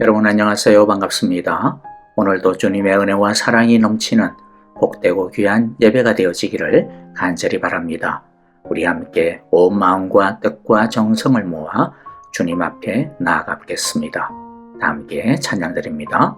여러분 안녕하세요. 반갑습니다. 오늘도 주님의 은혜와 사랑이 넘치는 복되고 귀한 예배가 되어지기를 간절히 바랍니다. 우리 함께 온 마음과 뜻과 정성을 모아 주님 앞에 나아가겠습니다. 다 함께 찬양드립니다.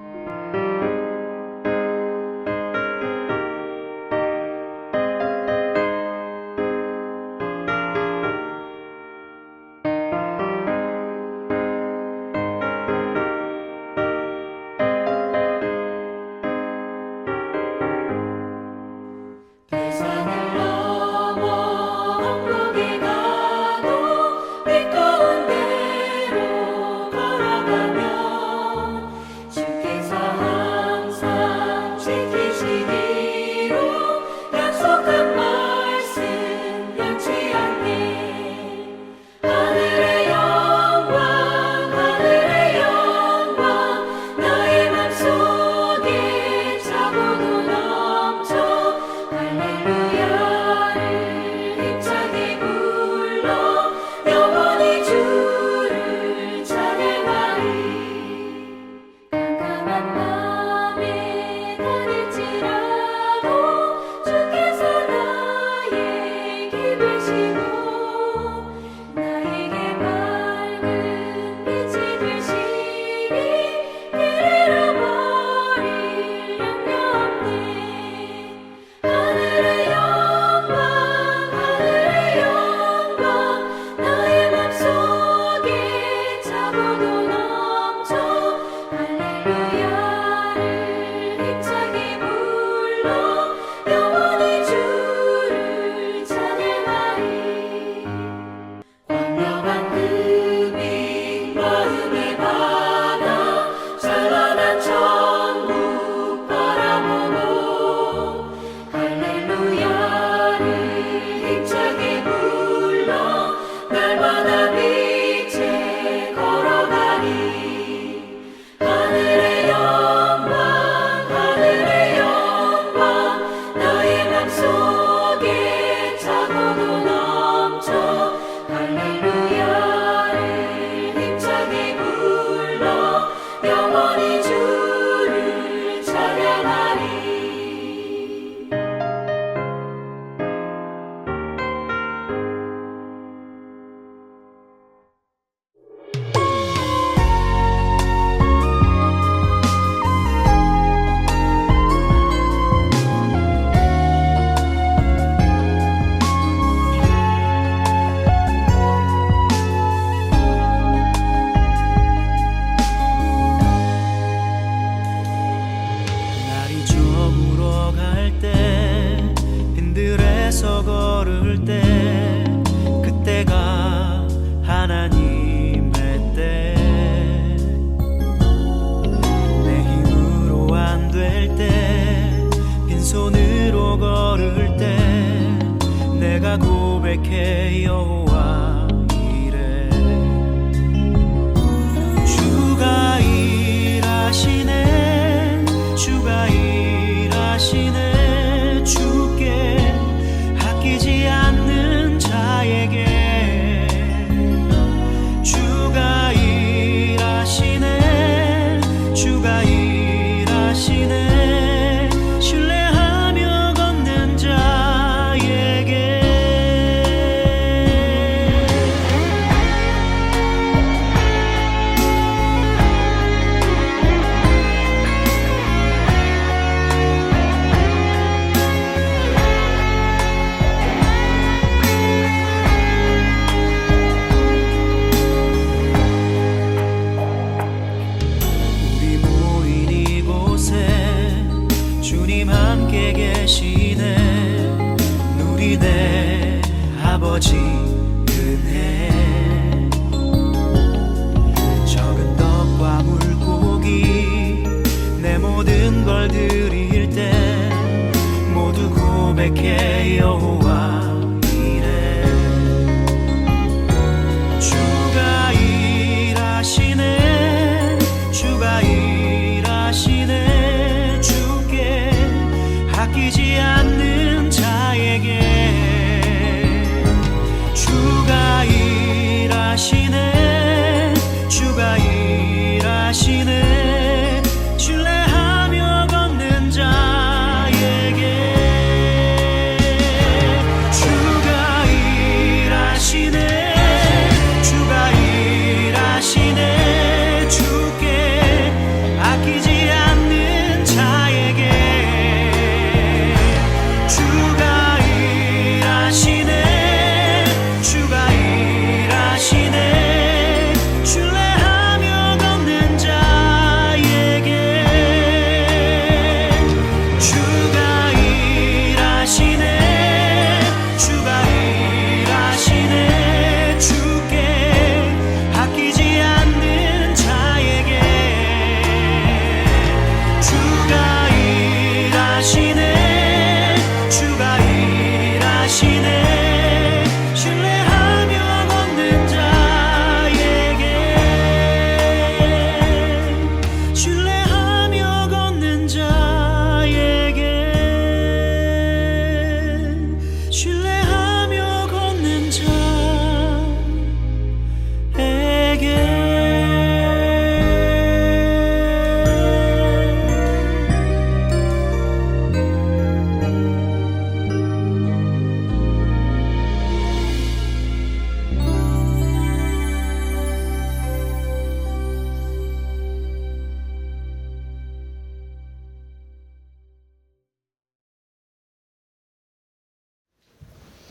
걸을 때 그때가 하나님의 때 내 힘으로 안 될 때 빈손으로 걸을 때 내가 고백해 여호와 이래 주가 일하시네 주가 일하시네 주께 아끼지 않는 자에게 주가 일하시네 주가 일하시네 신뢰하며 걷는 자에게 주님 함께 계시네 누리네 아버지 은혜 적은 떡과 물고기 내 모든 걸 드릴 때 모두 고백해 여호와 이래 주가 일하시네 주가 일하시네 아끼지 않는 자에게 주가 일하시네 주가 일하시네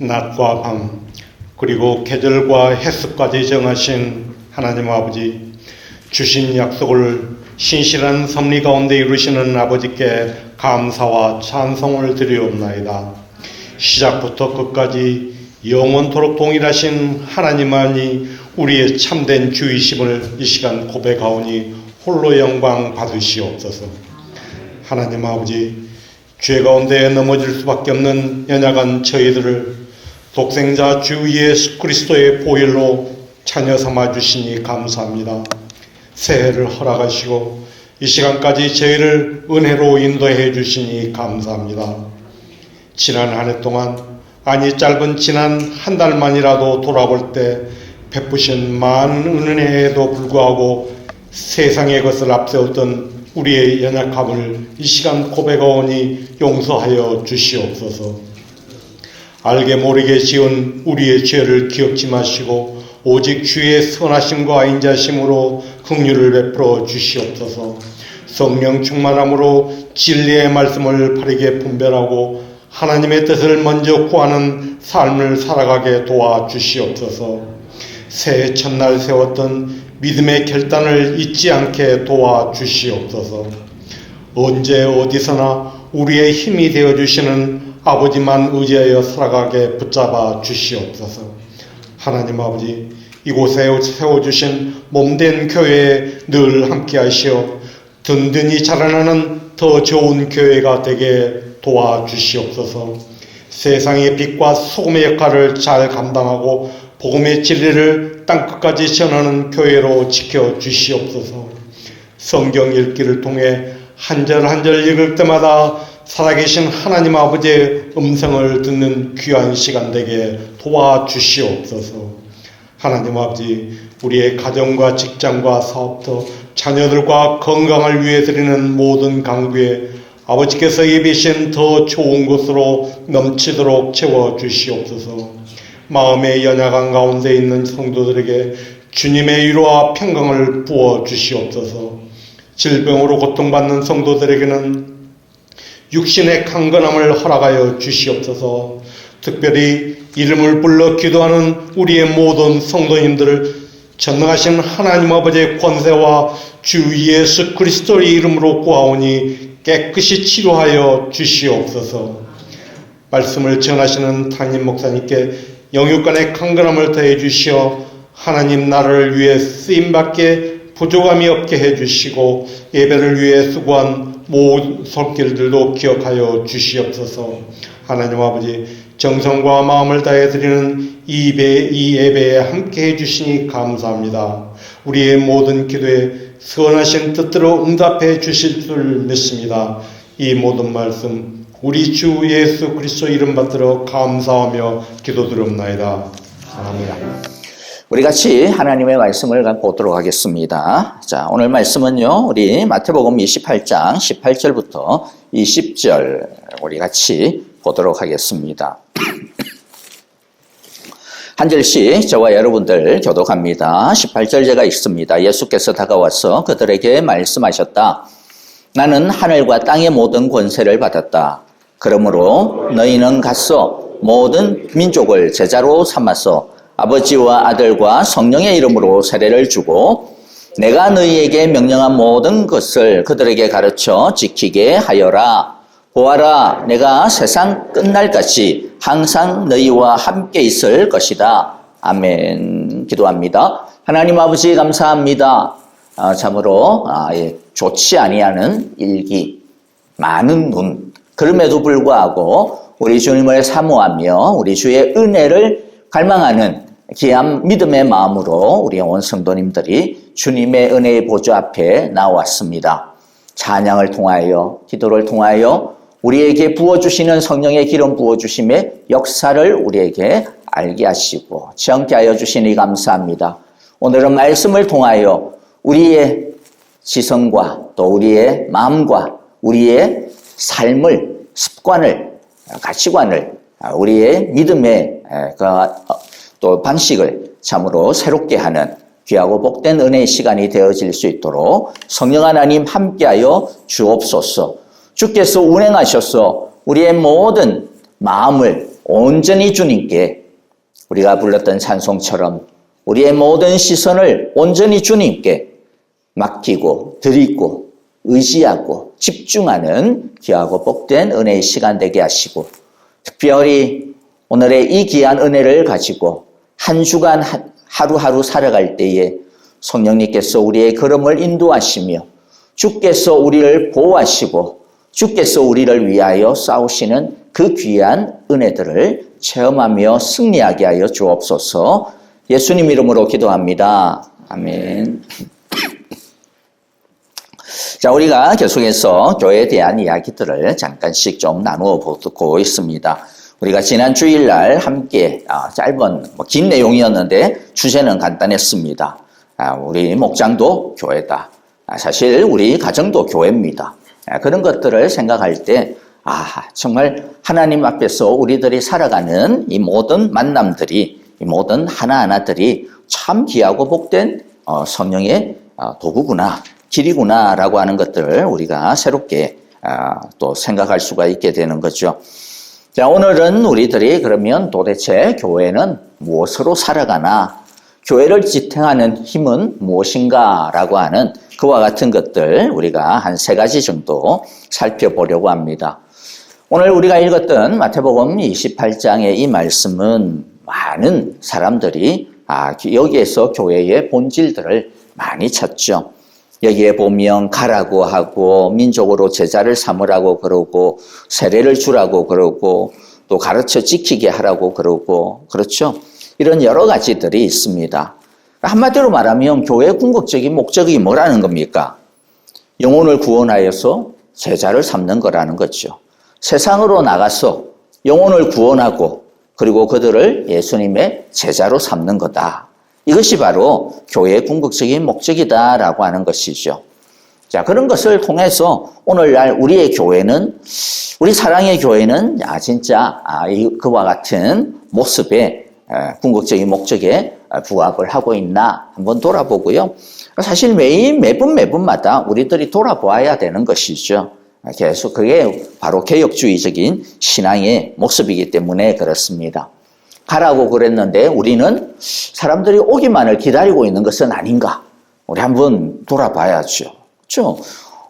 낮과 밤 그리고 계절과 횟수까지 정하신 하나님 아버지, 주신 약속을 신실한 섭리 가운데 이루시는 아버지께 감사와 찬송을 드리옵나이다. 시작부터 끝까지 영원토록 동일하신 하나님만이 우리의 참된 주이심을 이 시간 고백하오니 홀로 영광 받으시옵소서. 하나님 아버지, 죄 가운데 넘어질 수밖에 없는 연약한 저희들을 독생자 주 예수 그리스도의 보혈로 자녀 삼아 주시니 감사합니다. 새해를 허락하시고 이 시간까지 저희를 은혜로 인도해 주시니 감사합니다. 지난 한 해 동안, 아니 짧은 지난 한 달만이라도 돌아볼 때 베푸신 많은 은혜에도 불구하고 세상의 것을 앞세웠던 우리의 연약함을 이 시간 고백하오니 용서하여 주시옵소서. 알게 모르게 지은 우리의 죄를 기억지 마시고 오직 주의 선하심과 인자심으로 긍휼을 베풀어 주시옵소서. 성령 충만함으로 진리의 말씀을 바르게 분별하고 하나님의 뜻을 먼저 구하는 삶을 살아가게 도와주시옵소서. 새해 첫날 세웠던 믿음의 결단을 잊지 않게 도와주시옵소서. 언제 어디서나 우리의 힘이 되어주시는 아버지만 의지하여 살아가게 붙잡아 주시옵소서. 하나님 아버지, 이곳에 세워주신 몸된 교회에 늘 함께 하시어 든든히 자라나는 더 좋은 교회가 되게 도와주시옵소서. 세상의 빛과 소금의 역할을 잘 감당하고 복음의 진리를 땅끝까지 전하는 교회로 지켜주시옵소서. 성경 읽기를 통해 한 절 한 절 읽을 때마다 살아계신 하나님 아버지의 음성을 듣는 귀한 시간 되게 도와주시옵소서. 하나님 아버지, 우리의 가정과 직장과 사업터, 자녀들과 건강을 위해 드리는 모든 강구에 아버지께서 예비신 더 좋은 곳으로 넘치도록 채워주시옵소서. 마음의 연약한 가운데 있는 성도들에게 주님의 위로와 평강을 부어주시옵소서. 질병으로 고통받는 성도들에게는 육신의 강건함을 허락하여 주시옵소서. 특별히 이름을 불러 기도하는 우리의 모든 성도님들을 전능하신 하나님 아버지의 권세와 주 예수 그리스도의 이름으로 구하오니 깨끗이 치료하여 주시옵소서. 말씀을 전하시는 담임 목사님께 영육간의 강건함을 더해 주시어 하나님 나라를 위해 쓰임받게 부족함이 없게 해주시고 예배를 위해 수고한 모든 손길들도 기억하여 주시옵소서. 하나님 아버지, 정성과 마음을 다해 드리는 이 예배에 함께 해주시니 감사합니다. 우리의 모든 기도에 선하신 뜻대로 응답해 주실 줄 믿습니다. 이 모든 말씀 우리 주 예수 그리스도 이름 받들어 감사하며 기도드립나이다. 아멘. 우리 같이 하나님의 말씀을 보도록 하겠습니다. 자, 오늘 말씀은요, 우리 마태복음 28장 18절부터 20절 우리 같이 보도록 하겠습니다. 한 절씩 저와 여러분들 교독합니다. 18절 제가 읽습니다. 예수께서 다가와서 그들에게 말씀하셨다. 나는 하늘과 땅의 모든 권세를 받았다. 그러므로 너희는 가서 모든 민족을 제자로 삼아서 아버지와 아들과 성령의 이름으로 세례를 주고 내가 너희에게 명령한 모든 것을 그들에게 가르쳐 지키게 하여라. 보아라, 내가 세상 끝날까지 항상 너희와 함께 있을 것이다. 아멘. 기도합니다. 하나님 아버지 감사합니다. 참으로 좋지 아니하는 일기, 많은 눈, 그럼에도 불구하고 우리 주님을 사모하며 우리 주의 은혜를 갈망하는 귀한 믿음의 마음으로 우리 온 성도님들이 주님의 은혜의 보좌 앞에 나왔습니다. 찬양을 통하여, 기도를 통하여 우리에게 부어주시는 성령의 기름 부어주심의 역사를 우리에게 알게 하시고 지원케 하여 주시니 감사합니다. 오늘은 말씀을 통하여 우리의 지성과 또 우리의 마음과 우리의 삶을, 습관을, 가치관을, 우리의 믿음의 또 방식을 참으로 새롭게 하는 귀하고 복된 은혜의 시간이 되어질 수 있도록 성령 하나님 함께하여 주옵소서. 주께서 운행하셔서 우리의 모든 마음을 온전히 주님께 우리가 불렀던 찬송처럼 우리의 모든 시선을 온전히 주님께 맡기고 드리고 의지하고 집중하는 귀하고 복된 은혜의 시간 되게 하시고 특별히 오늘의 이 귀한 은혜를 가지고 한 주간 하루하루 살아갈 때에 성령님께서 우리의 걸음을 인도하시며 주께서 우리를 보호하시고 주께서 우리를 위하여 싸우시는 그 귀한 은혜들을 체험하며 승리하게 하여 주옵소서. 예수님 이름으로 기도합니다. 아멘. 자, 우리가 계속해서 교회에 대한 이야기들을 잠깐씩 좀 나누어 보고 있습니다. 우리가 지난 주일날 함께 짧은 긴 내용이었는데 주제는 간단했습니다. 우리 목장도 교회다. 사실 우리 가정도 교회입니다. 그런 것들을 생각할 때 정말 하나님 앞에서 우리들이 살아가는 이 모든 만남들이 이 모든 하나하나들이 참 귀하고 복된 성령의 도구구나 길이구나 라고 하는 것들을 우리가 새롭게 또 생각할 수가 있게 되는 거죠. 자, 오늘은 우리들이 그러면 도대체 교회는 무엇으로 살아가나, 교회를 지탱하는 힘은 무엇인가 라고 하는 그와 같은 것들 우리가 한 3가지 정도 살펴보려고 합니다. 오늘 우리가 읽었던 마태복음 28장의 이 말씀은 많은 사람들이 여기에서 교회의 본질들을 많이 찾죠. 여기에 보면 가라고 하고 민족으로 제자를 삼으라고 그러고 세례를 주라고 그러고 또 가르쳐 지키게 하라고 그러고 그렇죠. 이런 여러 가지들이 있습니다. 한마디로 말하면 교회의 궁극적인 목적이 뭐라는 겁니까? 영혼을 구원하여서 제자를 삼는 거라는 거죠. 세상으로 나가서 영혼을 구원하고 그리고 그들을 예수님의 제자로 삼는 거다. 이것이 바로 교회의 궁극적인 목적이다라고 하는 것이죠. 자, 그런 것을 통해서 오늘날 우리의 교회는, 우리 사랑의 교회는 진짜 그와 같은 모습의 궁극적인 목적에 부합을 하고 있나 한번 돌아보고요. 사실 매분마다 우리들이 돌아보아야 되는 것이죠. 계속 그게 바로 개혁주의적인 신앙의 모습이기 때문에 그렇습니다. 가라고 그랬는데 우리는 사람들이 오기만을 기다리고 있는 것은 아닌가? 우리 한번 돌아봐야죠. 그렇죠?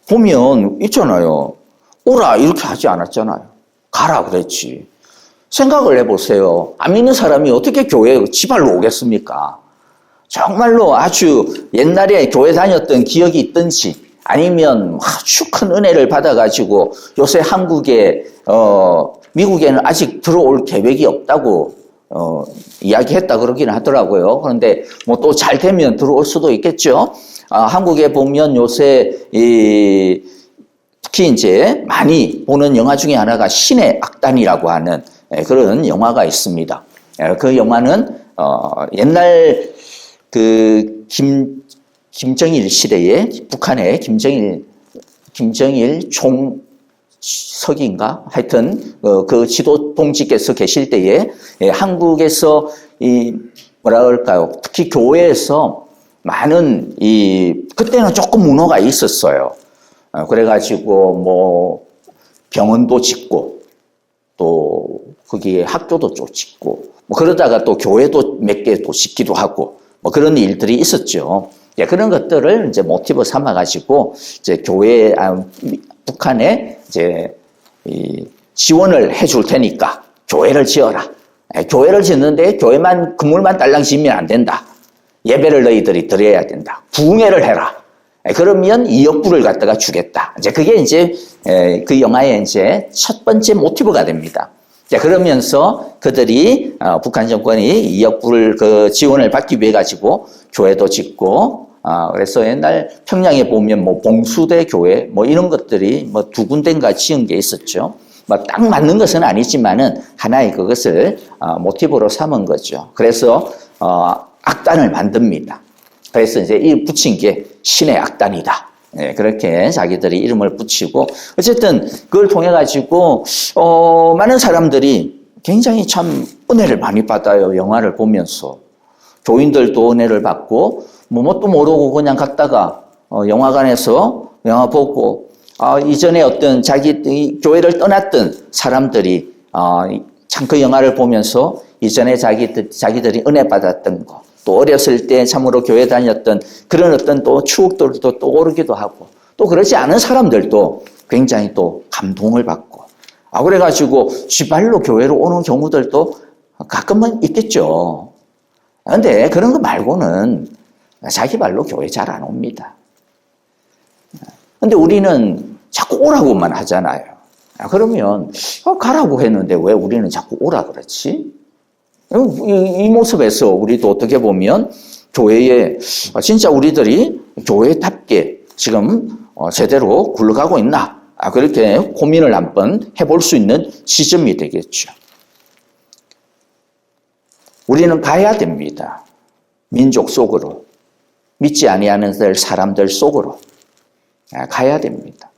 보면 있잖아요. 오라 이렇게 하지 않았잖아요. 가라 그랬지. 생각을 해보세요. 안 믿는 사람이 어떻게 교회에 지발로 오겠습니까? 정말로 아주 옛날에 교회 다녔던 기억이 있든지 아니면 아주 큰 은혜를 받아가지고 요새 한국에 미국에는 아직 들어올 계획이 없다고 이야기했다 그러기는 하더라고요. 그런데 뭐 또 잘 되면 들어올 수도 있겠죠. 한국에 보면 요새 특히 이제 많이 보는 영화 중에 하나가 신의 악단이라고 하는 그런 영화가 있습니다. 그 영화는 옛날 그 김정일 시대에 북한의 김정일 총석인가 하여튼 그 지도 동지께서 계실 때에 한국에서 뭐라 그럴까요? 특히 교회에서 많은 그때는 조금 문화가 있었어요. 그래가지고 뭐 병원도 짓고 또 거기에 학교도 좀 짓고 뭐 그러다가 또 교회도 몇 개 또 짓기도 하고 뭐 그런 일들이 있었죠. 그런 것들을 이제 모티브 삼아가지고 이제 교회 북한에 이제 지원을 해줄 테니까 교회를 지어라. 교회를 짓는데 교회만 건물만 딸랑 지으면 안 된다. 예배를 너희들이 드려야 된다. 부흥회를 해라. 그러면 2억 불을 갖다가 주겠다. 이제 그게 이제 그 영화의 이제 첫 번째 모티브가 됩니다. 자, 그러면서 그들이 북한 정권이 2억 불 그 지원을 받기 위해 가지고 교회도 짓고 그래서 옛날 평양에 보면 뭐 봉수대 교회 뭐 이런 것들이 뭐 2군데인가 지은 게 있었죠. 뭐 딱 맞는 것은 아니지만은 하나의 그것을 모티브로 삼은 거죠. 그래서 악단을 만듭니다. 그래서 이제 이 붙인 게 신의 악단이다. 네, 그렇게 자기들이 이름을 붙이고 어쨌든 그걸 통해 가지고 많은 사람들이 굉장히 참 은혜를 많이 받아요. 영화를 보면서 교인들도 은혜를 받고 뭣도 모르고 그냥 갔다가 영화관에서 영화 보고 이전에 어떤 자기 교회를 떠났던 사람들이 참 그 영화를 보면서 이전에 자기들이 은혜 받았던 거, 또 어렸을 때 참으로 교회 다녔던 그런 어떤 또 추억들도 떠오르기도 하고, 또 그렇지 않은 사람들도 굉장히 또 감동을 받고, 그래가지고 쥐발로 교회로 오는 경우들도 가끔은 있겠죠. 그런데 그런 거 말고는 자기 발로 교회 잘 안 옵니다. 근데 우리는 자꾸 오라고만 하잖아요. 그러면 가라고 했는데 왜 우리는 자꾸 오라 그렇지? 이 모습에서 우리도 어떻게 보면 교회에 진짜 우리들이 교회답게 지금 제대로 굴러가고 있나? 그렇게 고민을 한번 해볼 수 있는 지점이 되겠죠. 우리는 가야 됩니다. 민족 속으로, 믿지 아니하는 사람들 속으로 가야 됩니다.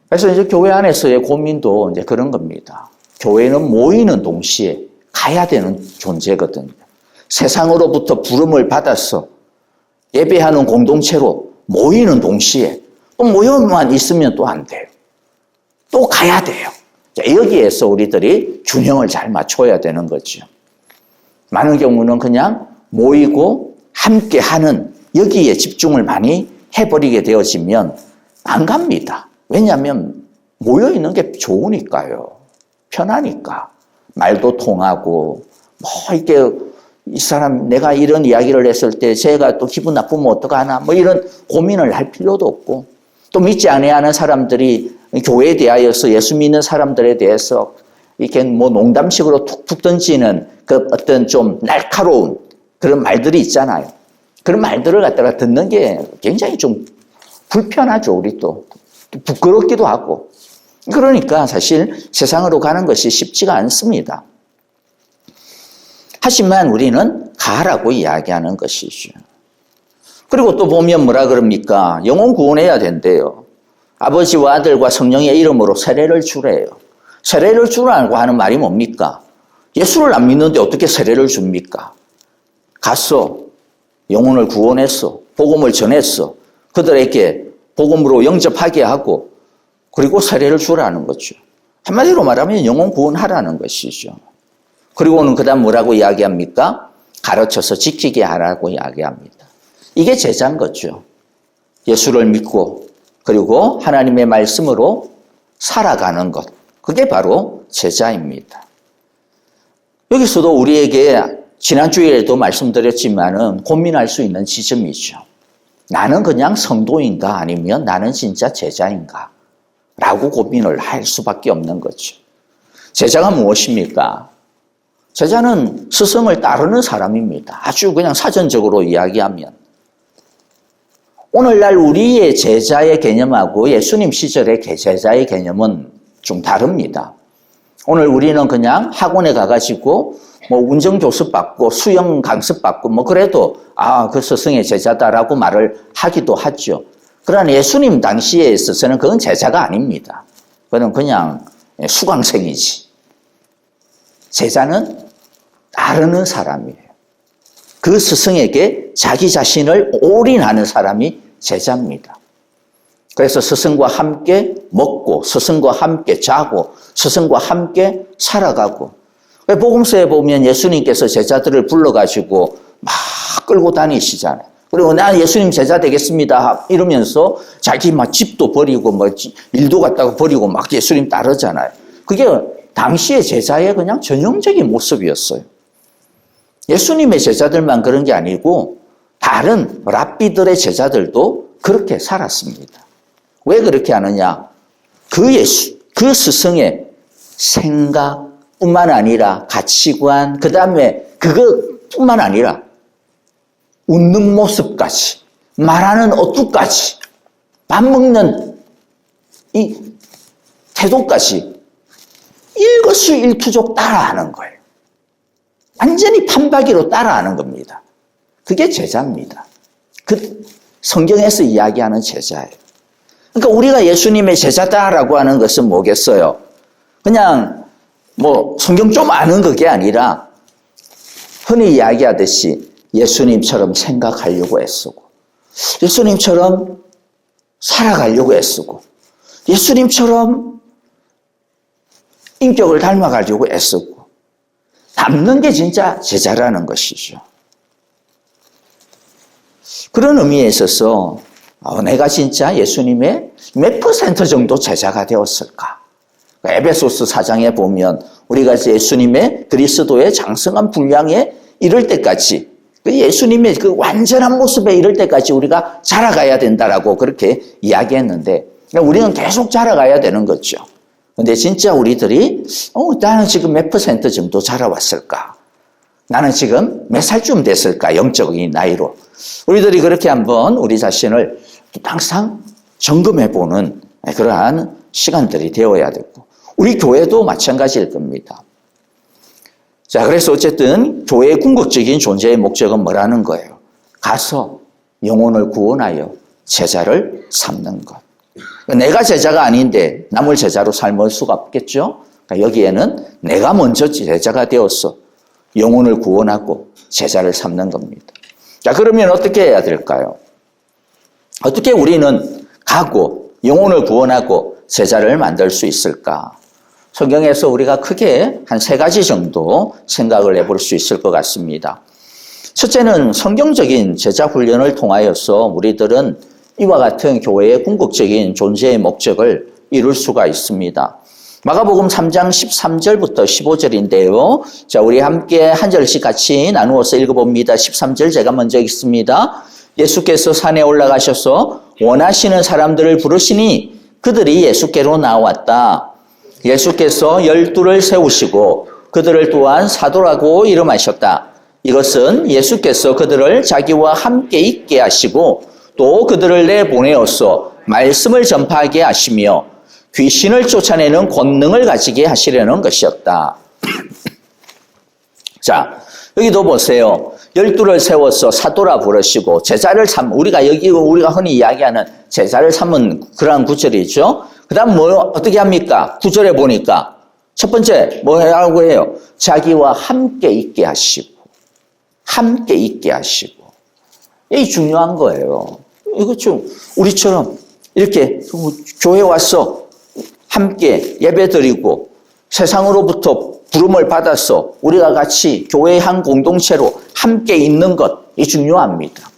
그래서 이제 교회 안에서의 고민도 이제 그런 겁니다. 교회는 모이는 동시에 가야 되는 존재거든요. 세상으로부터 부름을 받아서 예배하는 공동체로 모이는 동시에 또 모여만 있으면 또 안 돼요. 또 가야 돼요. 여기에서 우리들이 균형을 잘 맞춰야 되는 거죠. 많은 경우는 그냥 모이고 함께 하는 여기에 집중을 많이 해버리게 되어지면 안 갑니다. 왜냐하면 모여있는 게 좋으니까요. 편하니까. 말도 통하고, 이게 이 사람 내가 이런 이야기를 했을 때 제가 또 기분 나쁘면 어떡하나 이런 고민을 할 필요도 없고, 또 믿지 아니하는 사람들이 교회에 대하여서 예수 믿는 사람들에 대해서 이렇게 농담식으로 툭툭 던지는 그 어떤 좀 날카로운 그런 말들이 있잖아요. 그런 말들을 갖다가 듣는 게 굉장히 좀 불편하죠. 우리 또 부끄럽기도 하고. 그러니까 사실 세상으로 가는 것이 쉽지가 않습니다. 하지만 우리는 가라고 이야기하는 것이죠. 그리고 또 보면 뭐라 그럽니까? 영혼 구원해야 된대요. 아버지와 아들과 성령의 이름으로 세례를 주래요. 세례를 주라고 하는 말이 뭡니까? 예수를 안 믿는데 어떻게 세례를 줍니까? 갔어. 영혼을 구원했어. 복음을 전했어. 그들에게 복음으로 영접하게 하고 그리고 세례를 주라는 거죠. 한마디로 말하면 영혼 구원하라는 것이죠. 그리고는 그 다음 뭐라고 이야기합니까? 가르쳐서 지키게 하라고 이야기합니다. 이게 제자인 거죠. 예수를 믿고 그리고 하나님의 말씀으로 살아가는 것. 그게 바로 제자입니다. 여기서도 우리에게 지난주에도 말씀드렸지만은 고민할 수 있는 지점이죠. 나는 그냥 성도인가 아니면 나는 진짜 제자인가? 라고 고민을 할 수밖에 없는 거죠. 제자가 무엇입니까? 제자는 스승을 따르는 사람입니다. 아주 그냥 사전적으로 이야기하면. 오늘날 우리의 제자의 개념하고 예수님 시절의 제자의 개념은 좀 다릅니다. 오늘 우리는 그냥 학원에 가가지고 운전 교습 받고 수영 강습 받고 그래도 그 스승의 제자다라고 말을 하기도 하죠. 그러나 예수님 당시에 있어서는 그건 제자가 아닙니다. 그건 그냥 수강생이지. 제자는 따르는 사람이에요. 그 스승에게 자기 자신을 올인하는 사람이 제자입니다. 그래서 스승과 함께 먹고 스승과 함께 자고 스승과 함께 살아가고, 복음서에 보면 예수님께서 제자들을 불러가지고 막 끌고 다니시잖아요. 그리고 난 예수님 제자 되겠습니다 이러면서 자기 막 집도 버리고 일도 갖다가 버리고 막 예수님 따르잖아요. 그게 당시의 제자의 그냥 전형적인 모습이었어요. 예수님의 제자들만 그런 게 아니고 다른 랍비들의 제자들도 그렇게 살았습니다. 왜 그렇게 하느냐? 그 스승의 생각뿐만 아니라 가치관, 그 다음에 그것뿐만 아니라 웃는 모습까지, 말하는 어투까지, 밥 먹는 이 태도까지 일거수일투족 따라하는 거예요. 완전히 판박이로 따라하는 겁니다. 그게 제자입니다. 그 성경에서 이야기하는 제자예요. 그러니까 우리가 예수님의 제자다라고 하는 것은 뭐겠어요? 그냥 성경 좀 아는 그게 아니라 흔히 이야기하듯이 예수님처럼 생각하려고 애쓰고 예수님처럼 살아가려고 애쓰고 예수님처럼 인격을 닮아가려고 애쓰고 남는 게 진짜 제자라는 것이죠. 그런 의미에 있어서 내가 진짜 예수님의 몇 % 정도 제자가 되었을까? 에베소서 4장에 보면 우리가 예수님의 그리스도의 장성한 분량에 이를 때까지 예수님의 그 완전한 모습에 이를 때까지 우리가 자라가야 된다라고 그렇게 이야기했는데 우리는 계속 자라가야 되는 거죠. 근데 진짜 우리들이 나는 지금 몇 % 정도 자라왔을까? 나는 지금 몇 살쯤 됐을까? 영적인 나이로. 우리들이 그렇게 한번 우리 자신을 항상 점검해보는 그러한 시간들이 되어야 되고 우리 교회도 마찬가지일 겁니다. 자, 그래서 어쨌든 교회의 궁극적인 존재의 목적은 뭐라는 거예요? 가서 영혼을 구원하여 제자를 삼는 것. 내가 제자가 아닌데 남을 제자로 삶을 수가 없겠죠? 여기에는 내가 먼저 제자가 되어서 영혼을 구원하고 제자를 삼는 겁니다. 자, 그러면 어떻게 해야 될까요? 어떻게 우리는 가고 영혼을 구원하고 제자를 만들 수 있을까? 성경에서 우리가 크게 한 3가지 정도 생각을 해볼 수 있을 것 같습니다. 첫째는 성경적인 제자 훈련을 통하여서 우리들은 이와 같은 교회의 궁극적인 존재의 목적을 이룰 수가 있습니다. 마가복음 3장 13절부터 15절인데요. 자, 우리 함께 한 절씩 같이 나누어서 읽어봅니다. 13절 제가 먼저 읽습니다. 예수께서 산에 올라가셔서 원하시는 사람들을 부르시니 그들이 예수께로 나왔다. 예수께서 12를 세우시고 그들을 또한 사도라고 이름하셨다. 이것은 예수께서 그들을 자기와 함께 있게 하시고 또 그들을 내보내어서 말씀을 전파하게 하시며 귀신을 쫓아내는 권능을 가지게 하시려는 것이었다. 자, 여기도 보세요. 12를 세워서 사도라 부르시고 제자를 우리가 흔히 이야기하는 제자를 삼은 그러한 구절이죠. 그 다음 어떻게 합니까? 9절에 보니까 첫 번째 뭐라고 해요? 자기와 함께 있게 하시고 함께 있게 하시고 이게 중요한 거예요. 이거 좀 우리처럼 이렇게 교회 와서 함께 예배드리고 세상으로부터 부름을 받아서 우리가 같이 교회의 한 공동체로 함께 있는 것이 중요합니다.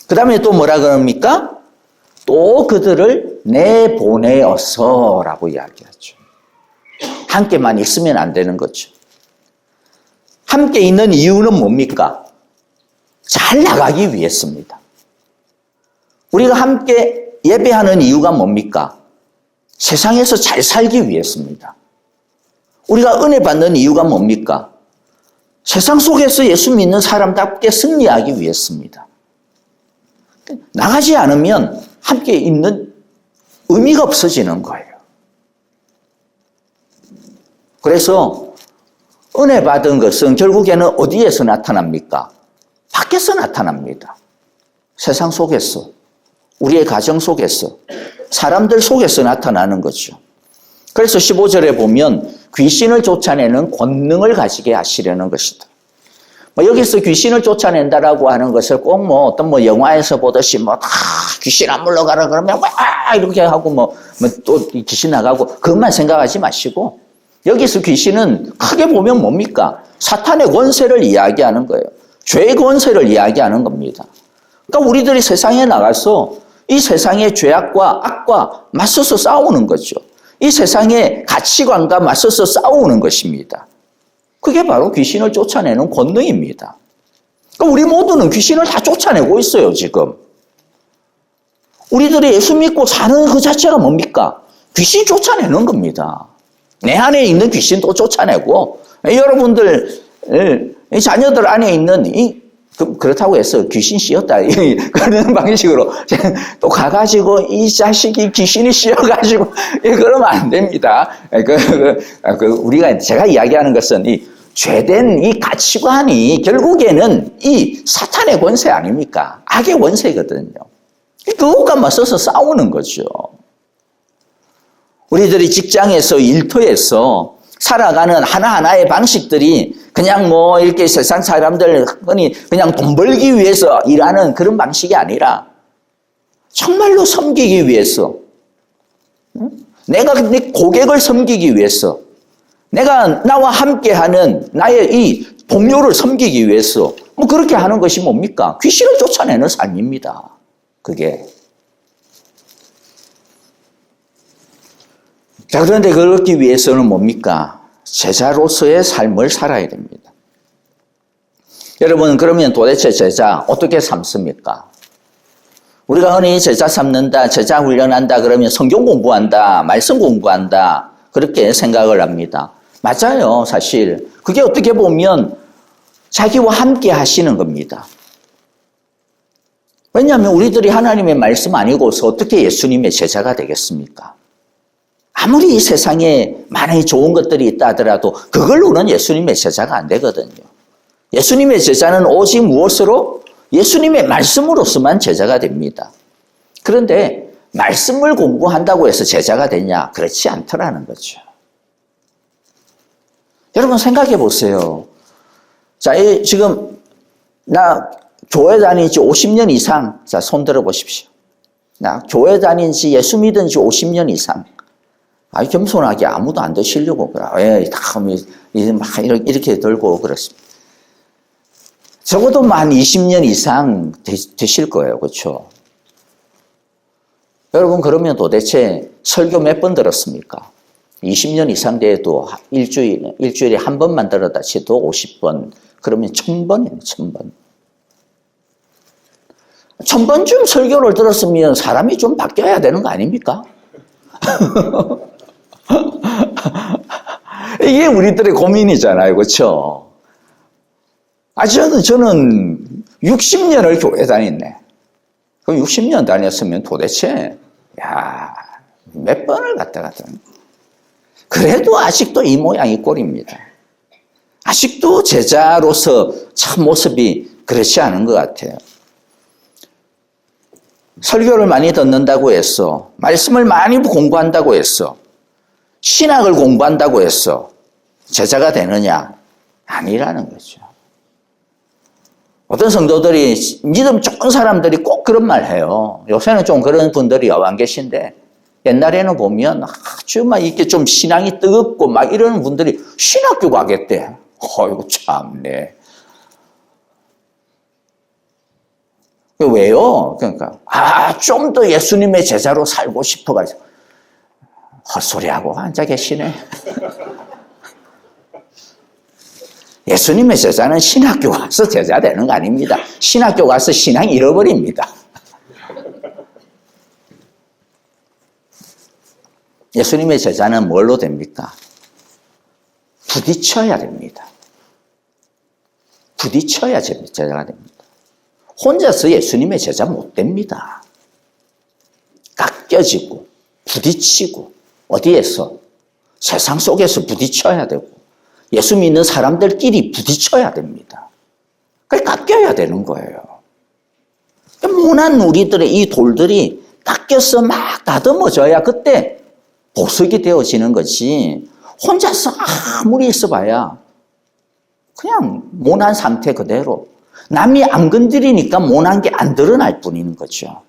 그 다음에 또 뭐라 그럽니까? 또 그들을 내보내어서라고 이야기하죠. 함께만 있으면 안 되는 거죠. 함께 있는 이유는 뭡니까? 잘 나가기 위해서입니다. 우리가 함께 예배하는 이유가 뭡니까? 세상에서 잘 살기 위해서입니다. 우리가 은혜 받는 이유가 뭡니까? 세상 속에서 예수 믿는 사람답게 승리하기 위해서입니다. 나가지 않으면 함께 있는 의미가 없어지는 거예요. 그래서 은혜 받은 것은 결국에는 어디에서 나타납니까? 밖에서 나타납니다. 세상 속에서, 우리의 가정 속에서, 사람들 속에서 나타나는 거죠. 그래서 15절에 보면 귀신을 쫓아내는 권능을 가지게 하시려는 것이다. 여기서 귀신을 쫓아낸다라고 하는 것을 꼭 어떤 영화에서 보듯이 귀신 안 물러가라 그러면 이렇게 하고 또 귀신 나가고 그것만 생각하지 마시고 여기서 귀신은 크게 보면 뭡니까? 사탄의 권세를 이야기하는 거예요. 죄의 권세를 이야기하는 겁니다. 그러니까 우리들이 세상에 나가서 이 세상의 죄악과 악과 맞서서 싸우는 거죠. 이 세상의 가치관과 맞서서 싸우는 것입니다. 그게 바로 귀신을 쫓아내는 권능입니다. 그러니까 우리 모두는 귀신을 다 쫓아내고 있어요, 지금. 우리들이 예수 믿고 사는 그 자체가 뭡니까? 귀신 쫓아내는 겁니다. 내 안에 있는 귀신도 쫓아내고, 여러분들, 자녀들 안에 있는 그렇다고 해서 귀신 씌었다. 그런 방식으로 또 가가지고 이 자식이 귀신이 씌어가지고 그러면 안 됩니다. 제가 이야기하는 것은 이 죄된 이 가치관이 결국에는 이 사탄의 권세 아닙니까? 악의 권세거든요. 그것과 맞서서 싸우는 거죠. 우리들이 직장에서 일터에서 살아가는 하나하나의 방식들이 그냥 이렇게 세상 사람들 흔히 그냥 돈 벌기 위해서 일하는 그런 방식이 아니라 정말로 섬기기 위해서, 내가 내 고객을 섬기기 위해서, 내가 나와 함께하는 나의 이 동료를 섬기기 위해서 뭐 그렇게 하는 것이 뭡니까? 귀신을 쫓아내는 삶입니다. 그게. 자, 그런데 그렇기 위해서는 뭡니까? 제자로서의 삶을 살아야 됩니다. 여러분, 그러면 도대체 제자 어떻게 삼습니까? 우리가 흔히 제자 삼는다, 제자 훈련한다 그러면 성경 공부한다, 말씀 공부한다 그렇게 생각을 합니다. 맞아요, 사실. 그게 어떻게 보면 자기와 함께 하시는 겁니다. 왜냐하면 우리들이 하나님의 말씀 아니고서 어떻게 예수님의 제자가 되겠습니까? 아무리 이 세상에 많은 좋은 것들이 있다 하더라도 그걸로는 예수님의 제자가 안 되거든요. 예수님의 제자는 오직 무엇으로? 예수님의 말씀으로서만 제자가 됩니다. 그런데 말씀을 공부한다고 해서 제자가 되냐? 그렇지 않더라는 거죠. 여러분 생각해 보세요. 자, 지금 나 교회 다닌 지 50년 이상, 자, 손 들어 보십시오. 나 교회 다닌 지 예수 믿은 지 50년 이상. 겸손하게 아무도 안 드시려고 그래. 이렇게 들고 그랬습니다. 적어도 만 20년 이상 되실 거예요. 그렇죠? 여러분 그러면 도대체 설교 몇 번 들었습니까? 20년 이상 돼도 일주일에 한 번만 들었다 치도 50번. 그러면 1000번이에요. 1000번. 1000번쯤 설교를 들었으면 사람이 좀 바뀌어야 되는 거 아닙니까? 이게 우리들의 고민이잖아요. 그렇죠? 저는 60년을 교회 다녔네. 그럼 60년 다녔으면 도대체 몇 번을 갔다. 그래도 아직도 이 모양 이 꼴입니다. 아직도 제자로서 참 모습이 그렇지 않은 것 같아요. 설교를 많이 듣는다고 해서, 말씀을 많이 공부한다고 해서, 신학을 공부한다고 해서 제자가 되느냐? 아니라는 거죠. 어떤 성도들이, 믿음 좋은 사람들이 꼭 그런 말 해요. 요새는 좀 그런 분들이 안 계신데, 옛날에는 보면 아주 막 이렇게 좀 신앙이 뜨겁고 막 이러는 분들이 신학교 가겠대. 어이구, 참네. 왜요? 그러니까, 좀 더 예수님의 제자로 살고 싶어가지고. 헛소리하고 앉아 계시네. 예수님의 제자는 신학교 가서 제자 되는 거 아닙니다. 신학교 가서 신앙 잃어버립니다. 예수님의 제자는 뭘로 됩니까? 부딪혀야 됩니다. 부딪혀야 제자가 됩니다. 혼자서 예수님의 제자 못 됩니다. 깎여지고 부딪히고 어디에서? 세상 속에서 부딪혀야 되고 예수 믿는 사람들끼리 부딪혀야 됩니다. 그러니까 깎여야 되는 거예요. 모난 우리들의 이 돌들이 깎여서 막 다듬어져야 그때 보석이 되어지는 거지 혼자서 아무리 있어봐야 그냥 모난 상태 그대로 남이 안 건드리니까 모난 게 안 드러날 뿐인 거죠.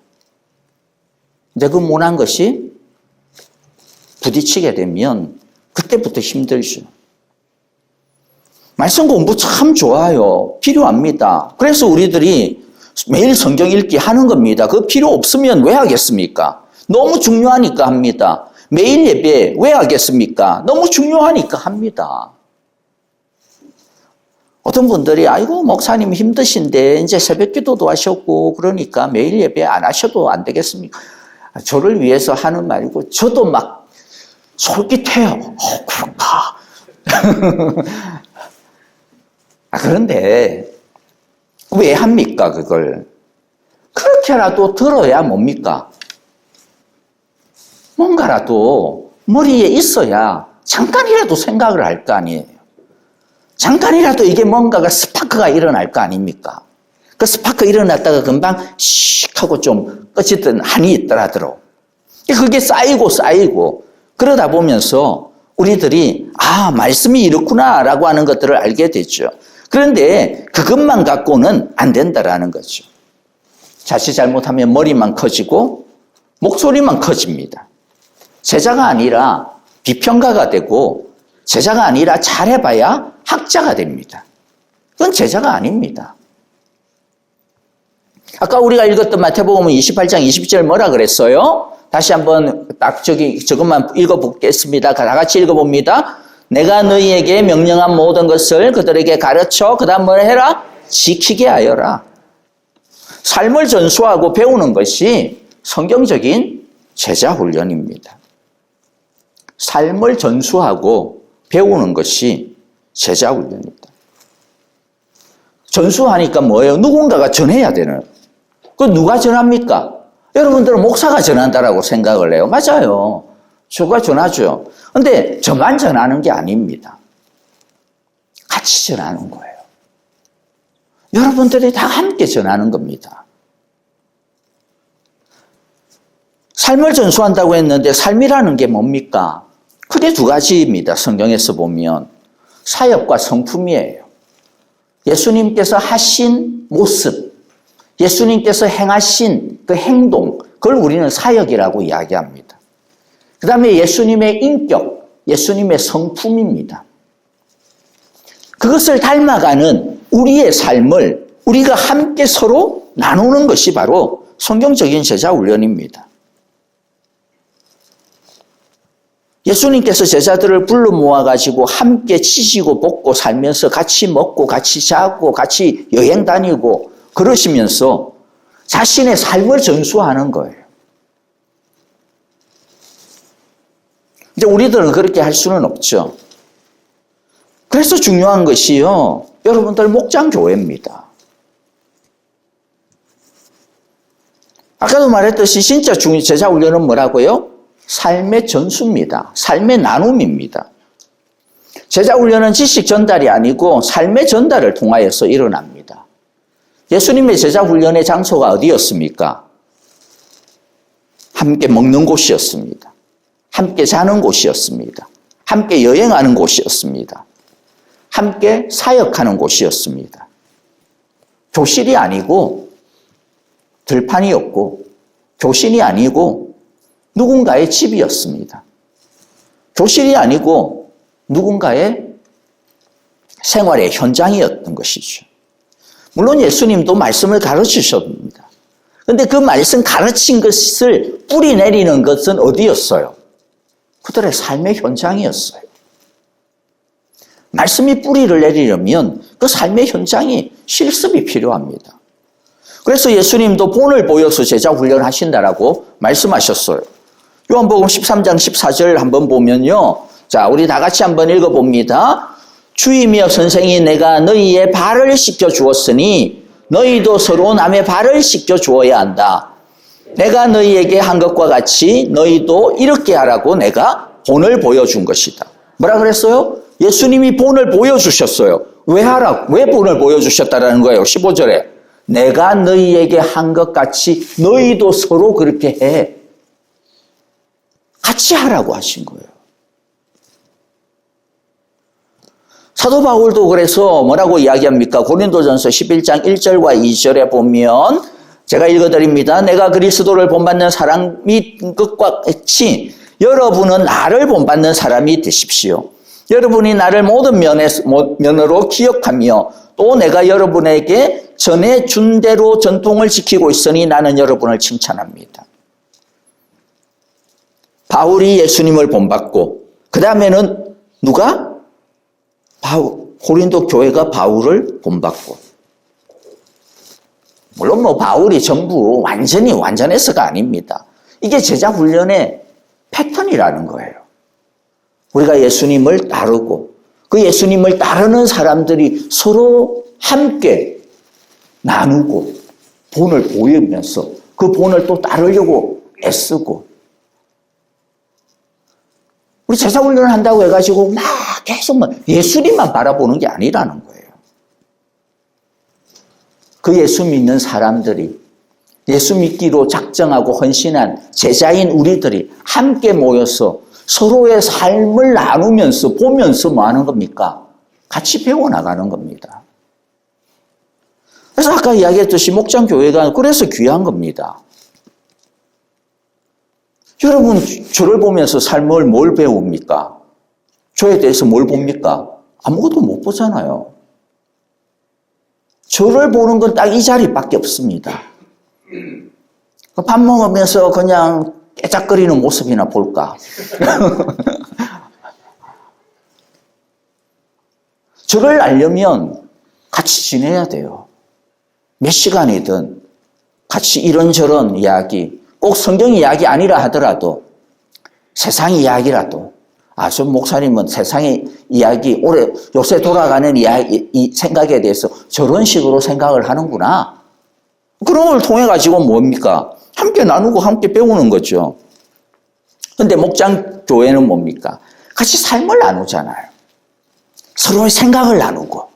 근데 그 모난 것이 부딪히게 되면 그때부터 힘들죠. 말씀 공부 참 좋아요. 필요합니다. 그래서 우리들이 매일 성경 읽기 하는 겁니다. 그거 필요 없으면 왜 하겠습니까? 너무 중요하니까 합니다. 매일 예배 왜 하겠습니까? 너무 중요하니까 합니다. 어떤 분들이 아이고 목사님 힘드신데 이제 새벽 기도도 하셨고 그러니까 매일 예배 안 하셔도 안 되겠습니까? 저를 위해서 하는 말이고 저도 막 솔깃해요. 그런가? 그런데 왜 합니까 그걸? 그렇게라도 들어야 뭡니까? 뭔가라도 머리에 있어야 잠깐이라도 생각을 할 거 아니에요. 잠깐이라도 이게 뭔가가 스파크가 일어날 거 아닙니까? 그 스파크 일어났다가 금방 씩 하고 좀 꺼지던 한이 있더라도 그게 쌓이고 그러다 보면서 우리들이 말씀이 이렇구나 라고 하는 것들을 알게 되죠. 그런데 그것만 갖고는 안 된다라는 거죠. 자칫 잘못하면 머리만 커지고 목소리만 커집니다. 제자가 아니라 비평가가 되고 제자가 아니라 잘해봐야 학자가 됩니다. 그건 제자가 아닙니다. 아까 우리가 읽었던 마태복음 28장 20절 뭐라 그랬어요? 다시 한번 딱 저것만 읽어보겠습니다. 다 같이 읽어봅니다. 내가 너희에게 명령한 모든 것을 그들에게 가르쳐 그 다음 뭘 해라? 지키게 하여라. 삶을 전수하고 배우는 것이 성경적인 제자 훈련입니다. 삶을 전수하고 배우는 것이 제자 훈련입니다. 전수하니까 뭐예요? 누군가가 전해야 되는. 그 누가 전합니까? 여러분들은 목사가 전한다라고 생각을 해요. 맞아요. 저가 전하죠. 근데 저만 전하는 게 아닙니다. 같이 전하는 거예요. 여러분들이 다 함께 전하는 겁니다. 삶을 전수한다고 했는데 삶이라는 게 뭡니까? 크게 두 가지입니다. 성경에서 보면 사역과 성품이에요. 예수님께서 하신 모습, 예수님께서 행하신 그 행동, 그걸 우리는 사역이라고 이야기합니다. 그 다음에 예수님의 인격, 예수님의 성품입니다. 그것을 닮아가는 우리의 삶을 우리가 함께 서로 나누는 것이 바로 성경적인 제자 훈련입니다. 예수님께서 제자들을 불러 모아가지고 함께 치시고 볶고 살면서 같이 먹고 같이 자고 같이 여행 다니고 그러시면서 자신의 삶을 전수하는 거예요. 이제 우리들은 그렇게 할 수는 없죠. 그래서 중요한 것이요. 여러분들 목장교회입니다. 아까도 말했듯이 진짜 제자 훈련은 뭐라고요? 삶의 전수입니다. 삶의 나눔입니다. 제자 훈련은 지식 전달이 아니고 삶의 전달을 통하여서 일어납니다. 예수님의 제자 훈련의 장소가 어디였습니까? 함께 먹는 곳이었습니다. 함께 자는 곳이었습니다. 함께 여행하는 곳이었습니다. 함께 사역하는 곳이었습니다. 교실이 아니고 들판이었고 교실이 아니고 누군가의 집이었습니다. 교실이 아니고 누군가의 생활의 현장이었던 것이죠. 물론 예수님도 말씀을 가르치셨습니다. 그런데 그 말씀 가르친 것을 뿌리 내리는 것은 어디였어요? 그들의 삶의 현장이었어요. 말씀이 뿌리를 내리려면 그 삶의 현장이 실습이 필요합니다. 그래서 예수님도 본을 보여서 제자 훈련하신다라고 말씀하셨어요. 요한복음 13장 14절 한번 보면요. 자, 우리 다 같이 한번 읽어봅니다. 주이며 선생이 내가 너희의 발을 씻겨 주었으니 너희도 서로 남의 발을 씻겨 주어야 한다. 내가 너희에게 한 것과 같이 너희도 이렇게 하라고 내가 본을 보여준 것이다. 뭐라 그랬어요? 예수님이 본을 보여주셨어요. 왜 본을 보여주셨다라는 거예요? 15절에 내가 너희에게 한 것 같이 너희도 서로 그렇게 해. 같이 하라고 하신 거예요. 사도 바울도 그래서 뭐라고 이야기합니까? 고린도전서 11장 1절과 2절에 보면 제가 읽어드립니다. 내가 그리스도를 본받는 사람인 것과 같이 여러분은 나를 본받는 사람이 되십시오. 여러분이 나를 모든 면으로 기억하며 또 내가 여러분에게 전해준 대로 전통을 지키고 있으니 나는 여러분을 칭찬합니다. 바울이 예수님을 본받고 그 다음에는 누가? 고린도 교회가 바울을 본받고 물론 바울이 전부 완전해서가 아닙니다. 이게 제자 훈련의 패턴이라는 거예요. 우리가 예수님을 따르고 그 예수님을 따르는 사람들이 서로 함께 나누고 본을 보이면서 그 본을 또 따르려고 애쓰고 우리 제자 훈련을 한다고 해가지고 막 계속 예수님만 바라보는 게 아니라는 거예요. 그 예수 믿는 사람들이 예수 믿기로 작정하고 헌신한 제자인 우리들이 함께 모여서 서로의 삶을 나누면서 보면서 뭐 하는 겁니까? 같이 배워나가는 겁니다. 그래서 아까 이야기했듯이 목장교회가 그래서 귀한 겁니다. 여러분 저를 보면서 삶을 뭘 배웁니까? 저에 대해서 뭘 봅니까? 아무것도 못 보잖아요. 저를 보는 건 딱 이 자리밖에 없습니다. 밥 먹으면서 그냥 깨작거리는 모습이나 볼까? 저를 알려면 같이 지내야 돼요. 몇 시간이든 같이 이런저런 이야기, 꼭 성경 이야기 아니라 하더라도 세상 이야기라도, 저 목사님은 세상의 이야기, 요새 돌아가는 이야기, 이 생각에 대해서 저런 식으로 생각을 하는구나. 그런 걸 통해 가지고 뭡니까? 함께 나누고 함께 배우는 거죠. 근데 목장 교회는 뭡니까? 같이 삶을 나누잖아요. 서로의 생각을 나누고,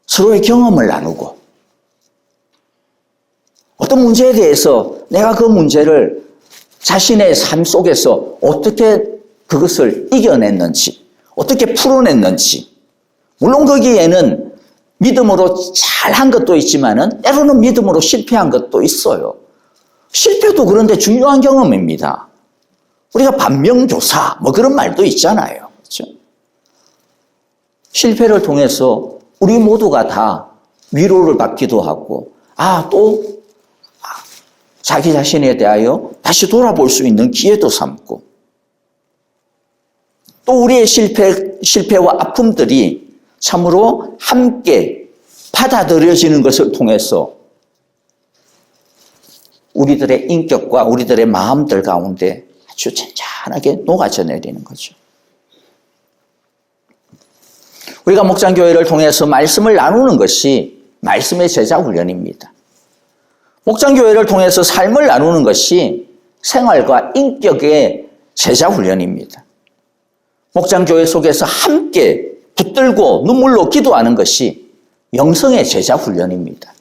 서로의 경험을 나누고, 어떤 문제에 대해서 내가 그 문제를 자신의 삶 속에서 어떻게 그것을 이겨냈는지, 어떻게 풀어냈는지, 물론 거기에는 믿음으로 잘한 것도 있지만은 때로는 믿음으로 실패한 것도 있어요. 실패도 그런데 중요한 경험입니다. 우리가 반면교사 뭐 그런 말도 있잖아요. 그렇죠? 실패를 통해서 우리 모두가 다 위로를 받기도 하고, 자기 자신에 대하여 다시 돌아볼 수 있는 기회도 삼고, 또 우리의 실패와 아픔들이 참으로 함께 받아들여지는 것을 통해서 우리들의 인격과 우리들의 마음들 가운데 아주 잔잔하게 녹아져 내리는 거죠. 우리가 목장교회를 통해서 말씀을 나누는 것이 말씀의 제자 훈련입니다. 목장교회를 통해서 삶을 나누는 것이 생활과 인격의 제자 훈련입니다. 목장교회 속에서 함께 붙들고 눈물로 기도하는 것이 영성의 제자 훈련입니다.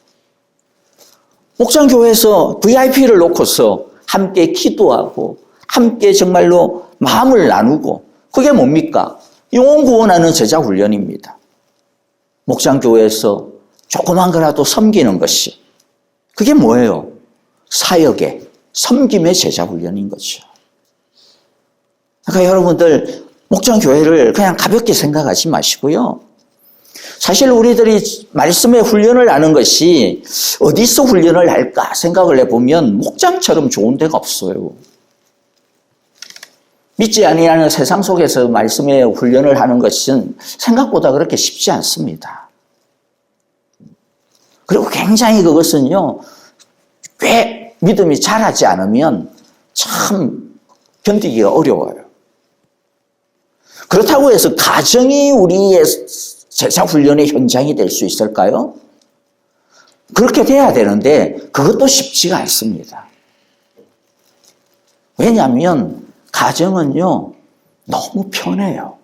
목장교회에서 VIP를 놓고서 함께 기도하고 함께 정말로 마음을 나누고, 그게 뭡니까? 영혼 구원하는 제자 훈련입니다. 목장교회에서 조그만 거라도 섬기는 것이, 그게 뭐예요? 사역의, 섬김의 제자 훈련인 거죠. 그러니까 여러분들 목장교회를 그냥 가볍게 생각하지 마시고요. 사실 우리들이 말씀의 훈련을 하는 것이 어디서 훈련을 할까 생각을 해보면 목장처럼 좋은 데가 없어요. 믿지 아니하는 세상 속에서 말씀의 훈련을 하는 것은 생각보다 그렇게 쉽지 않습니다. 그리고 굉장히 그것은요, 꽤 믿음이 자라지 않으면 참 견디기가 어려워요. 그렇다고 해서 가정이 우리의 제자 훈련의 현장이 될 수 있을까요? 그렇게 돼야 되는데 그것도 쉽지가 않습니다. 왜냐하면 가정은요, 너무 편해요.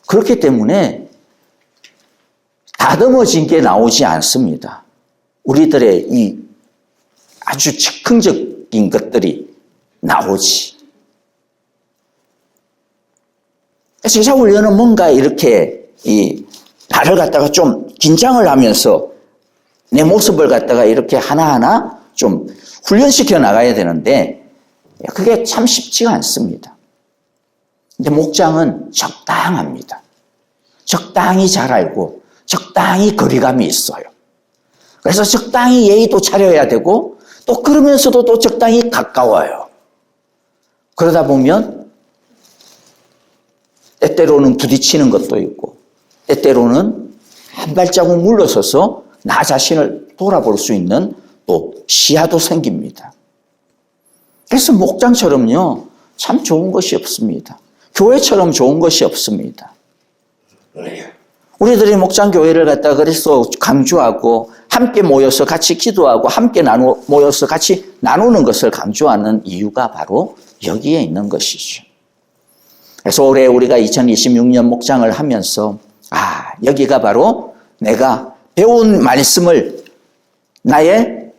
그렇기 때문에 다듬어진 게 나오지 않습니다. 우리들의 이 아주 즉흥적인 것들이 나오지. 제자 훈련은 뭔가 이렇게 나를 갖다가 좀 긴장을 하면서 내 모습을 갖다가 이렇게 하나하나 좀 훈련시켜 나가야 되는데 그게 참 쉽지가 않습니다. 근데 목장은 적당합니다. 적당히 잘 알고 적당히 거리감이 있어요. 그래서 적당히 예의도 차려야 되고 또 그러면서도 또 적당히 가까워요. 그러다 보면 때때로는 부딪히는 것도 있고 때때로는 한 발자국 물러서서 나 자신을 돌아볼 수 있는 또 시야도 생깁니다. 그래서 목장처럼요, 참 좋은 것이 없습니다. 교회처럼 좋은 것이 없습니다. 우리들이 목장교회를 갖다가 그래서 강조하고 함께 모여서 같이 기도하고 함께 모여서 같이 나누는 것을 강조하는 이유가 바로 여기에 있는 것이죠. 그래서 올해 우리가 2026년 목장을 하면서 여기가 바로 내가 배운 말씀을 나의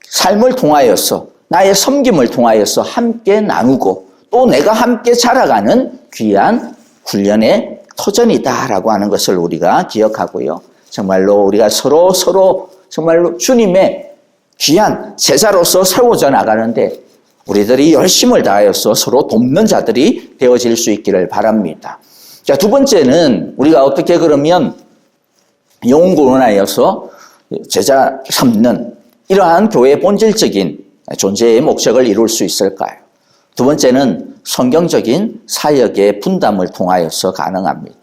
삶을 통하여서 나의 섬김을 통하여서 함께 나누고 또 내가 함께 자라가는 귀한 훈련의 터전이다라고 하는 것을 우리가 기억하고요. 정말로 우리가 서로 정말로 주님의 귀한 제자로서 세워져 나가는데 우리들이 열심을 다하여서 서로 돕는 자들이 되어질 수 있기를 바랍니다. 자, 두 번째는 우리가 어떻게 그러면 영혼 구원하여서 제자 삼는 이러한 교회의 본질적인 존재의 목적을 이룰 수 있을까요? 두 번째는 성경적인 사역의 분담을 통하여서 가능합니다.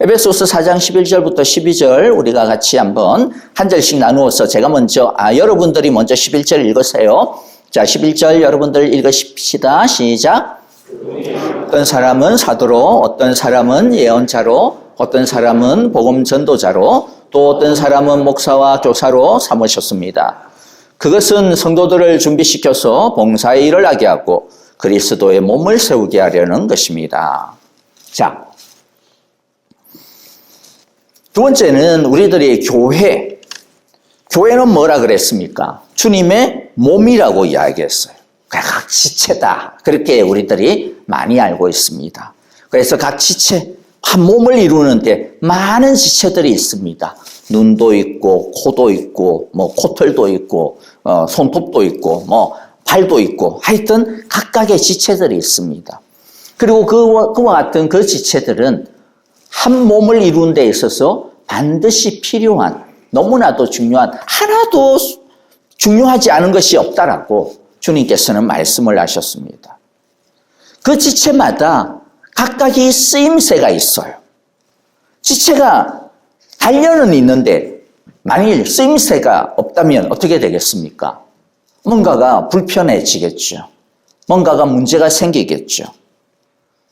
에베소서 4장 11절부터 12절 우리가 같이 한번 한 절씩 나누어서 제가 먼저 여러분들이 먼저 11절 읽으세요. 자, 11절 여러분들 읽으십시다. 시작. 어떤 사람은 사도로, 어떤 사람은 예언자로, 어떤 사람은 복음 전도자로, 또 어떤 사람은 목사와 교사로 삼으셨습니다. 그것은 성도들을 준비시켜서 봉사의 일을 하게 하고 그리스도의 몸을 세우게 하려는 것입니다. 자, 두 번째는 우리들의 교회. 교회는 뭐라 그랬습니까? 주님의 몸이라고 이야기했어요. 각 지체다. 그렇게 우리들이 많이 알고 있습니다. 그래서 각 지체, 한 몸을 이루는데 많은 지체들이 있습니다. 눈도 있고, 코도 있고, 코털도 있고, 손톱도 있고, 발도 있고, 하여튼 각각의 지체들이 있습니다. 그리고 그와 같은 그 지체들은 한 몸을 이루는 데 있어서 반드시 필요한, 너무나도 중요한, 하나도 중요하지 않은 것이 없다라고 주님께서는 말씀을 하셨습니다. 그 지체마다 각각의 쓰임새가 있어요. 지체가 단련은 있는데 만일 쓰임새가 없다면 어떻게 되겠습니까? 뭔가가 불편해지겠죠. 뭔가가 문제가 생기겠죠.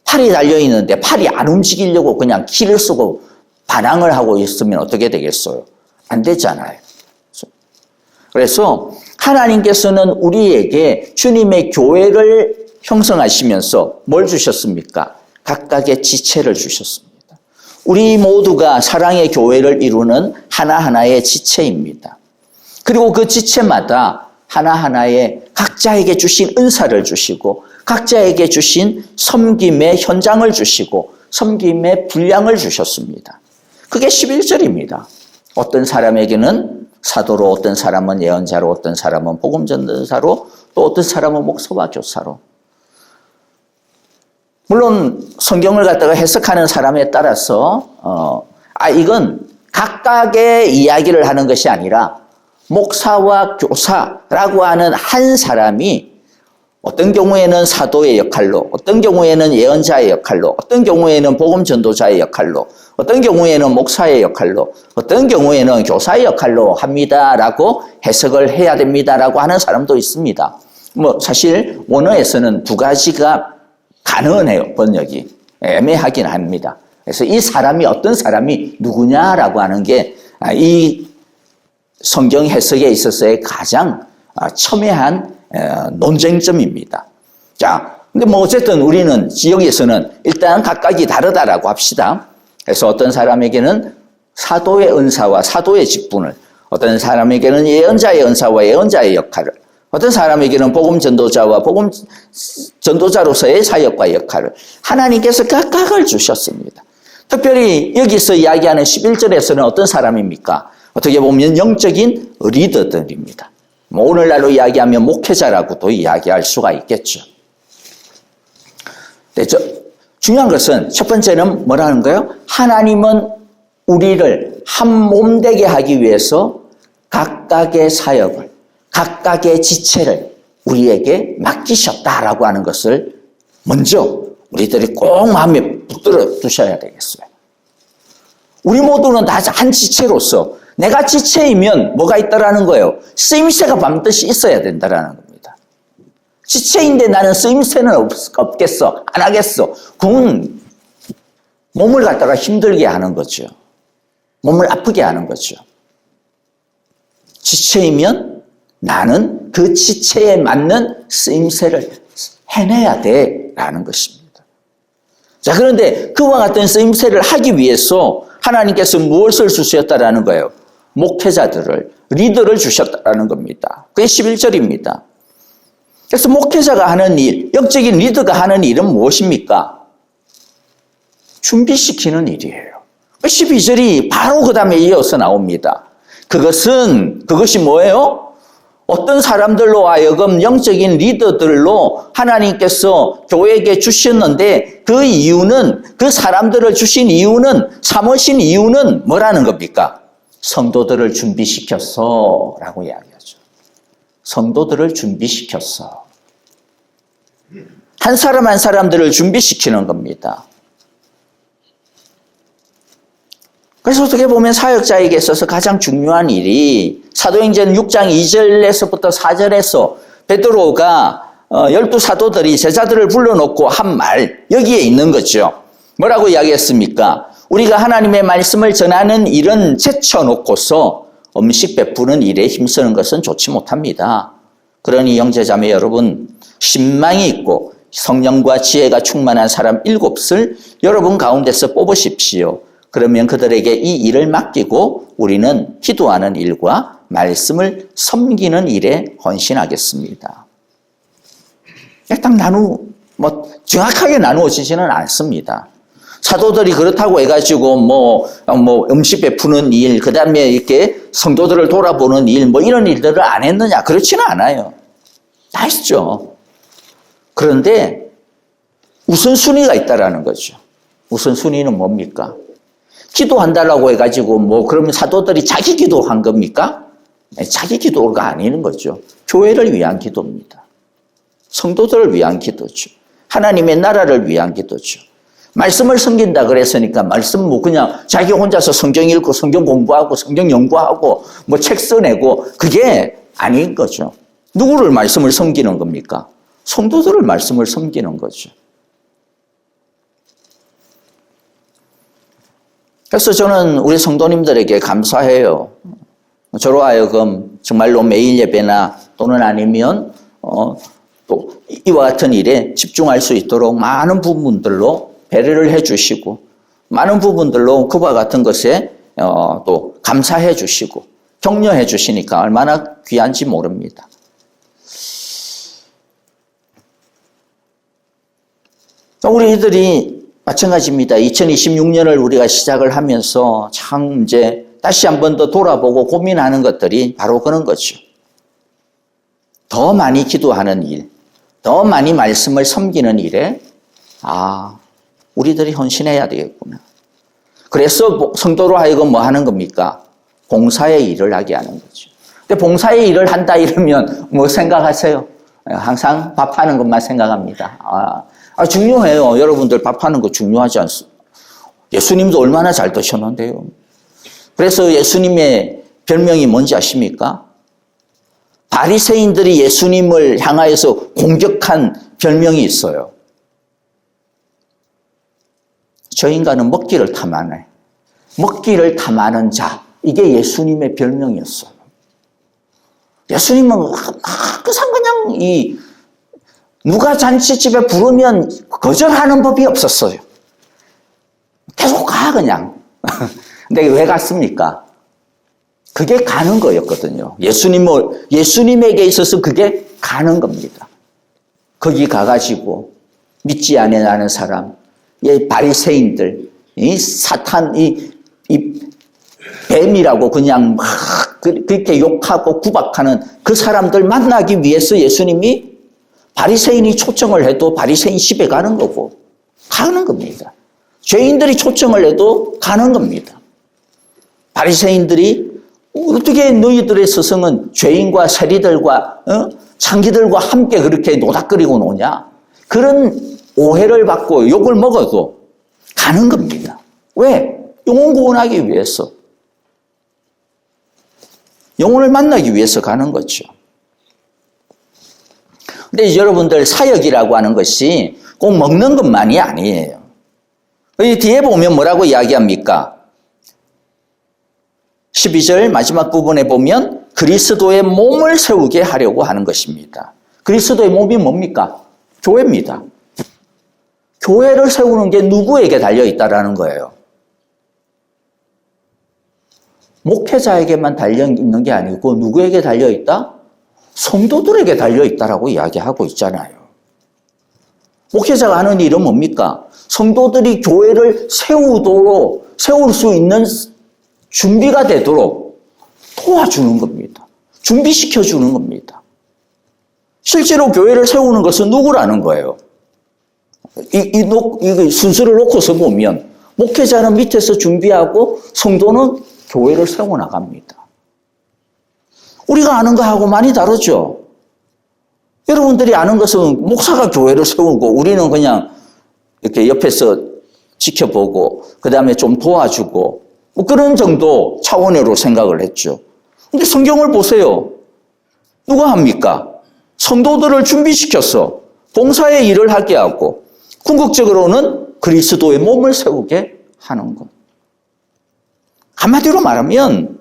팔이 달려있는데 팔이 안 움직이려고 그냥 키를 쓰고 반항을 하고 있으면 어떻게 되겠어요? 안 되잖아요. 그래서 하나님께서는 우리에게 주님의 교회를 형성하시면서 뭘 주셨습니까? 각각의 지체를 주셨습니다. 우리 모두가 사랑의 교회를 이루는 하나하나의 지체입니다. 그리고 그 지체마다 하나하나의 각자에게 주신 은사를 주시고 각자에게 주신 섬김의 현장을 주시고 섬김의 분량을 주셨습니다. 그게 11절입니다. 어떤 사람에게는 사도로, 어떤 사람은 예언자로, 어떤 사람은 복음 전도사로, 또 어떤 사람은 목사와 교사로. 물론 성경을 갖다가 해석하는 사람에 따라서 이건 각각의 이야기를 하는 것이 아니라 목사와 교사라고 하는 한 사람이 어떤 경우에는 사도의 역할로, 어떤 경우에는 예언자의 역할로, 어떤 경우에는 복음 전도자의 역할로, 어떤 경우에는 목사의 역할로, 어떤 경우에는 교사의 역할로 합니다라고 해석을 해야 됩니다라고 하는 사람도 있습니다. 사실 원어에서는 두 가지가 가능해요. 번역이 애매하긴 합니다. 그래서 이 사람이 어떤 사람이 누구냐라고 하는 게 이 성경 해석에 있어서의 가장 첨예한 논쟁점입니다. 자, 근데 어쨌든 우리는 지역에서는 일단 각각이 다르다라고 합시다. 그래서 어떤 사람에게는 사도의 은사와 사도의 직분을, 어떤 사람에게는 예언자의 은사와 예언자의 역할을, 어떤 사람에게는 복음 전도자와 복음 전도자로서의 사역과 역할을 하나님께서 각각을 주셨습니다. 특별히 여기서 이야기하는 11절에서는 어떤 사람입니까? 어떻게 보면 영적인 리더들입니다. 오늘날로 이야기하면 목회자라고도 이야기할 수가 있겠죠. 네, 중요한 것은 첫 번째는 뭐라는 거예요? 하나님은 우리를 한 몸 되게 하기 위해서 각각의 사역을, 각각의 지체를 우리에게 맡기셨다라고 하는 것을 먼저 우리들이 꼭 마음에 붙들어 두셔야 되겠어요. 우리 모두는 다 한 지체로서 내가 지체이면 뭐가 있다라는 거예요? 쓰임새가 반드시 있어야 된다라는 겁니다. 지체인데 나는 쓰임새는 없겠어, 안 하겠어. 그건 몸을 갖다가 힘들게 하는 거죠. 몸을 아프게 하는 거죠. 지체이면 나는 그 지체에 맞는 쓰임새를 해내야 돼라는 것입니다. 자, 그런데 그와 같은 쓰임새를 하기 위해서 하나님께서 무엇을 주셨다라는 거예요? 목회자들을, 리더를 주셨다라는 겁니다. 그게 11절입니다. 그래서 목회자가 하는 일, 영적인 리더가 하는 일은 무엇입니까? 준비시키는 일이에요. 12절이 바로 그 다음에 이어서 나옵니다. 그것이 뭐예요? 어떤 사람들로 하여금 영적인 리더들로 하나님께서 교회에게 주셨는데 그 이유는, 그 사람들을 주신 이유는, 삼으신 이유는 뭐라는 겁니까? 성도들을 준비시켰어 라고 이야기하죠. 성도들을 준비시켰어. 한 사람 한 사람들을 준비시키는 겁니다. 그래서 어떻게 보면 사역자에게 있어서 가장 중요한 일이 사도행전 6장 2절에서부터 4절에서 베드로가 12사도들이 제자들을 불러놓고 한 말, 여기에 있는 거죠. 뭐라고 이야기했습니까? 우리가 하나님의 말씀을 전하는 일은 제쳐놓고서 음식 베푸는 일에 힘쓰는 것은 좋지 못합니다. 그러니 형제자매 여러분, 신망이 있고 성령과 지혜가 충만한 사람 7을 여러분 가운데서 뽑으십시오. 그러면 그들에게 이 일을 맡기고 우리는 기도하는 일과 말씀을 섬기는 일에 헌신하겠습니다. 딱 정확하게 나누어지지는 않습니다. 사도들이 그렇다고 해가지고 음식 베푸는 일, 그 다음에 이렇게 성도들을 돌아보는 일, 이런 일들을 안 했느냐? 그렇지는 않아요. 다 했죠. 그런데 우선순위가 있다라는 거죠. 우선순위는 뭡니까? 기도한다라고 해가지고 그러면 사도들이 자기 기도한 겁니까? 자기 기도가 아니는 거죠. 교회를 위한 기도입니다. 성도들을 위한 기도죠. 하나님의 나라를 위한 기도죠. 말씀을 섬긴다 그랬으니까 말씀 그냥 자기 혼자서 성경 읽고 성경 공부하고 성경 연구하고 책 써내고 그게 아닌 거죠. 누구를 말씀을 섬기는 겁니까? 성도들을 말씀을 섬기는 거죠. 그래서 저는 우리 성도님들에게 감사해요. 저로 하여금 정말로 매일 예배나 또는 아니면 또 이와 같은 일에 집중할 수 있도록 많은 부분들로 배려를 해주시고 많은 부분들로 그와 같은 것에 또 감사해 주시고 격려해 주시니까 얼마나 귀한지 모릅니다. 우리들이 마찬가지입니다. 2026년을 우리가 시작을 하면서 참 이제 다시 한 번 더 돌아보고 고민하는 것들이 바로 그런 거죠. 더 많이 기도하는 일, 더 많이 말씀을 섬기는 일에 우리들이 헌신해야 되겠구나. 그래서 성도로 하여금 뭐 하는 겁니까? 봉사의 일을 하게 하는 거죠. 근데 봉사의 일을 한다 이러면 뭐 생각하세요? 항상 밥하는 것만 생각합니다. 중요해요. 여러분들 밥하는 거 중요하지 않습니까? 예수님도 얼마나 잘 드셨는데요. 그래서 예수님의 별명이 뭔지 아십니까? 바리새인들이 예수님을 향하여서 공격한 별명이 있어요. 저 인간은 먹기를 탐하네. 먹기를 탐하는 자. 이게 예수님의 별명이었어요. 예수님은 항상 그냥 누가 잔치집에 부르면 거절하는 법이 없었어요. 계속 가 그냥. 근데 왜 갔습니까? 그게 가는 거였거든요. 예수님에게 있어서 그게 가는 겁니다. 거기 가가지고 믿지 않는 사람, 바리새인들, 사탄, 뱀이라고 그냥 막 그렇게 욕하고 구박하는 그 사람들 만나기 위해서 예수님이 바리새인이 초청을 해도 바리새인 집에 가는 거고 가는 겁니다. 죄인들이 초청을 해도 가는 겁니다. 바리새인들이 어떻게 너희들의 스승은 죄인과 세리들과 창기들과 함께 그렇게 노닥거리고 노냐? 그런 오해를 받고 욕을 먹어도 가는 겁니다. 왜? 영혼 구원하기 위해서. 영혼을 만나기 위해서 가는 거죠. 근데 여러분들 사역이라고 하는 것이 꼭 먹는 것만이 아니에요. 여기 뒤에 보면 뭐라고 이야기합니까? 12절 마지막 부분에 보면 그리스도의 몸을 세우게 하려고 하는 것입니다. 그리스도의 몸이 뭡니까? 교회입니다. 교회를 세우는 게 누구에게 달려있다라는 거예요? 목회자에게만 달려있는 게 아니고 누구에게 달려있다? 성도들에게 달려있다라고 이야기하고 있잖아요. 목회자가 하는 일은 뭡니까? 성도들이 교회를 세울 수 있는 준비가 되도록 도와주는 겁니다. 준비시켜 주는 겁니다. 실제로 교회를 세우는 것은 누구라는 거예요? 이 순서를 놓고서 보면 목회자는 밑에서 준비하고 성도는 교회를 세워나갑니다. 우리가 아는 거하고 많이 다르죠? 여러분들이 아는 것은 목사가 교회를 세우고 우리는 그냥 이렇게 옆에서 지켜보고 그 다음에 좀 도와주고 뭐 그런 정도 차원으로 생각을 했죠. 근데 성경을 보세요. 누가 합니까? 성도들을 준비시켜서 봉사의 일을 하게 하고 궁극적으로는 그리스도의 몸을 세우게 하는 것. 한마디로 말하면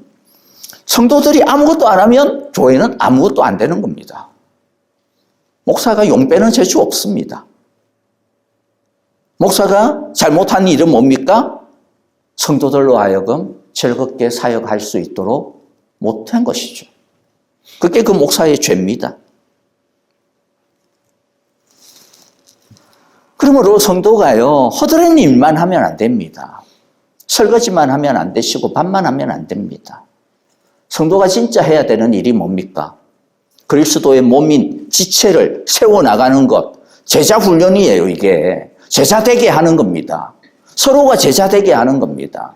성도들이 아무것도 안 하면 교회는 아무것도 안 되는 겁니다. 목사가 용 빼는 재주 없습니다. 목사가 잘못한 일은 뭡니까? 성도들로 하여금 즐겁게 사역할 수 있도록 못한 것이죠. 그게 그 목사의 죄입니다. 그러므로 성도가요, 허드렛 일만 하면 안 됩니다. 설거지만 하면 안 되시고 밥만 하면 안 됩니다. 성도가 진짜 해야 되는 일이 뭡니까? 그리스도의 몸인 지체를 세워나가는 것. 제자 훈련이에요, 이게. 제자 되게 하는 겁니다. 서로가 제자 되게 하는 겁니다.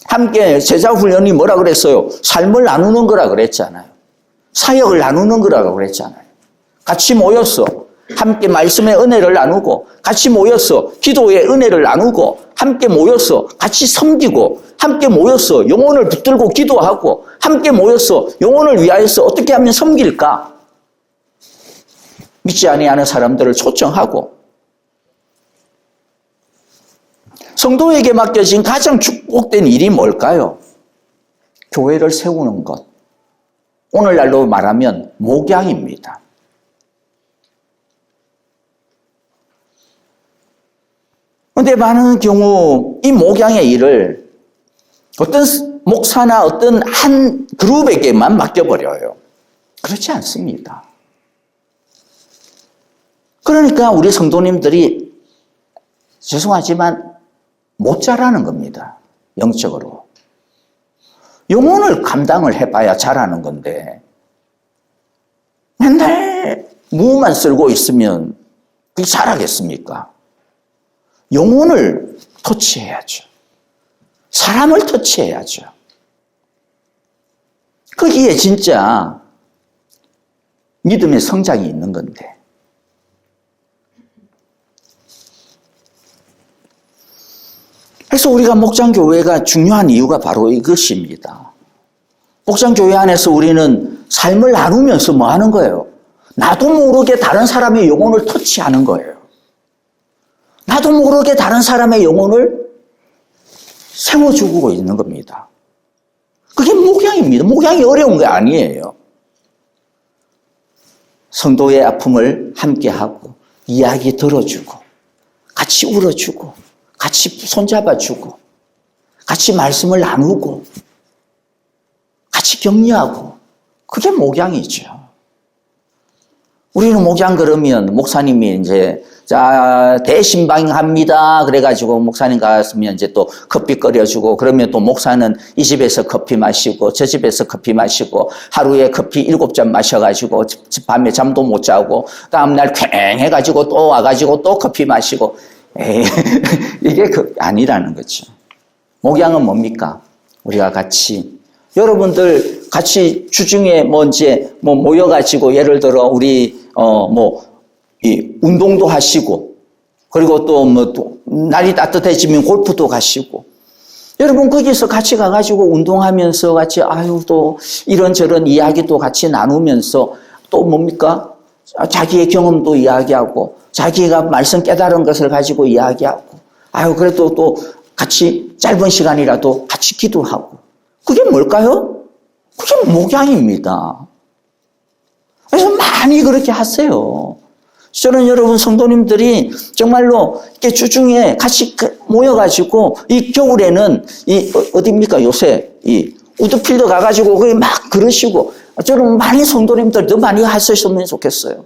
함께 제자 훈련이 뭐라 그랬어요? 삶을 나누는 거라 그랬잖아요. 사역을 나누는 거라고 그랬잖아요. 같이 모여서 함께 말씀의 은혜를 나누고 같이 모여서 기도의 은혜를 나누고 함께 모여서 같이 섬기고 함께 모여서 영혼을 붙들고 기도하고 함께 모여서 영혼을 위하여서 어떻게 하면 섬길까? 믿지 아니하는 사람들을 초청하고 성도에게 맡겨진 가장 축복된 일이 뭘까요? 교회를 세우는 것. 오늘날로 말하면 목양입니다. 그런데 많은 경우 이 목양의 일을 어떤 목사나 어떤 한 그룹에게만 맡겨버려요. 그렇지 않습니다. 그러니까 우리 성도님들이 죄송하지만 못 자라는 겁니다. 영적으로. 영혼을 감당을 해봐야 잘하는 건데 맨날 무만 쓸고 있으면 그게 잘하겠습니까? 영혼을 터치해야죠. 사람을 터치해야죠. 거기에 진짜 믿음의 성장이 있는 건데. 그래서 우리가 목장교회가 중요한 이유가 바로 이것입니다. 목장교회 안에서 우리는 삶을 나누면서 뭐 하는 거예요? 나도 모르게 다른 사람의 영혼을 터치하는 거예요. 나도 모르게 다른 사람의 영혼을 세워주고 있는 겁니다. 그게 목양입니다. 목양이 어려운 게 아니에요. 성도의 아픔을 함께하고 이야기 들어주고 같이 울어주고 같이 손잡아주고 같이 말씀을 나누고 같이 격려하고 그게 목양이죠. 우리는 목양 그러면 목사님이 이제 자 대신방합니다. 그래가지고 목사님 갔으면 이제 또 커피 끓여주고 그러면 또 목사는 이 집에서 커피 마시고 저 집에서 커피 마시고 하루에 커피 7잔 마셔가지고 밤에 잠도 못 자고 다음날 쾌행해가지고 또 와가지고 또 커피 마시고 에이, 이게 아니라는 거죠. 목양은 뭡니까? 우리가 같이 여러분들 같이 주중에 이제 모여가지고 예를 들어 우리 이 운동도 하시고 그리고 또 날이 따뜻해지면 골프도 가시고 여러분 거기서 같이 가가지고 운동하면서 같이 또 이런저런 이야기도 같이 나누면서 또 뭡니까? 자기의 경험도 이야기하고 자기가 말씀 깨달은 것을 가지고 이야기하고 그래도 또 같이 짧은 시간이라도 같이 기도하고 그게 뭘까요? 그게 목양입니다. 그래서 많이 그렇게 하세요. 저는 여러분 성도님들이 정말로 이렇게 주중에 같이 모여가지고 이 겨울에는 어디입니까? 요새 이 우드필드 가가지고 거기 막 그러시고 저는 많이 성도님들도 많이 하셨으면 좋겠어요.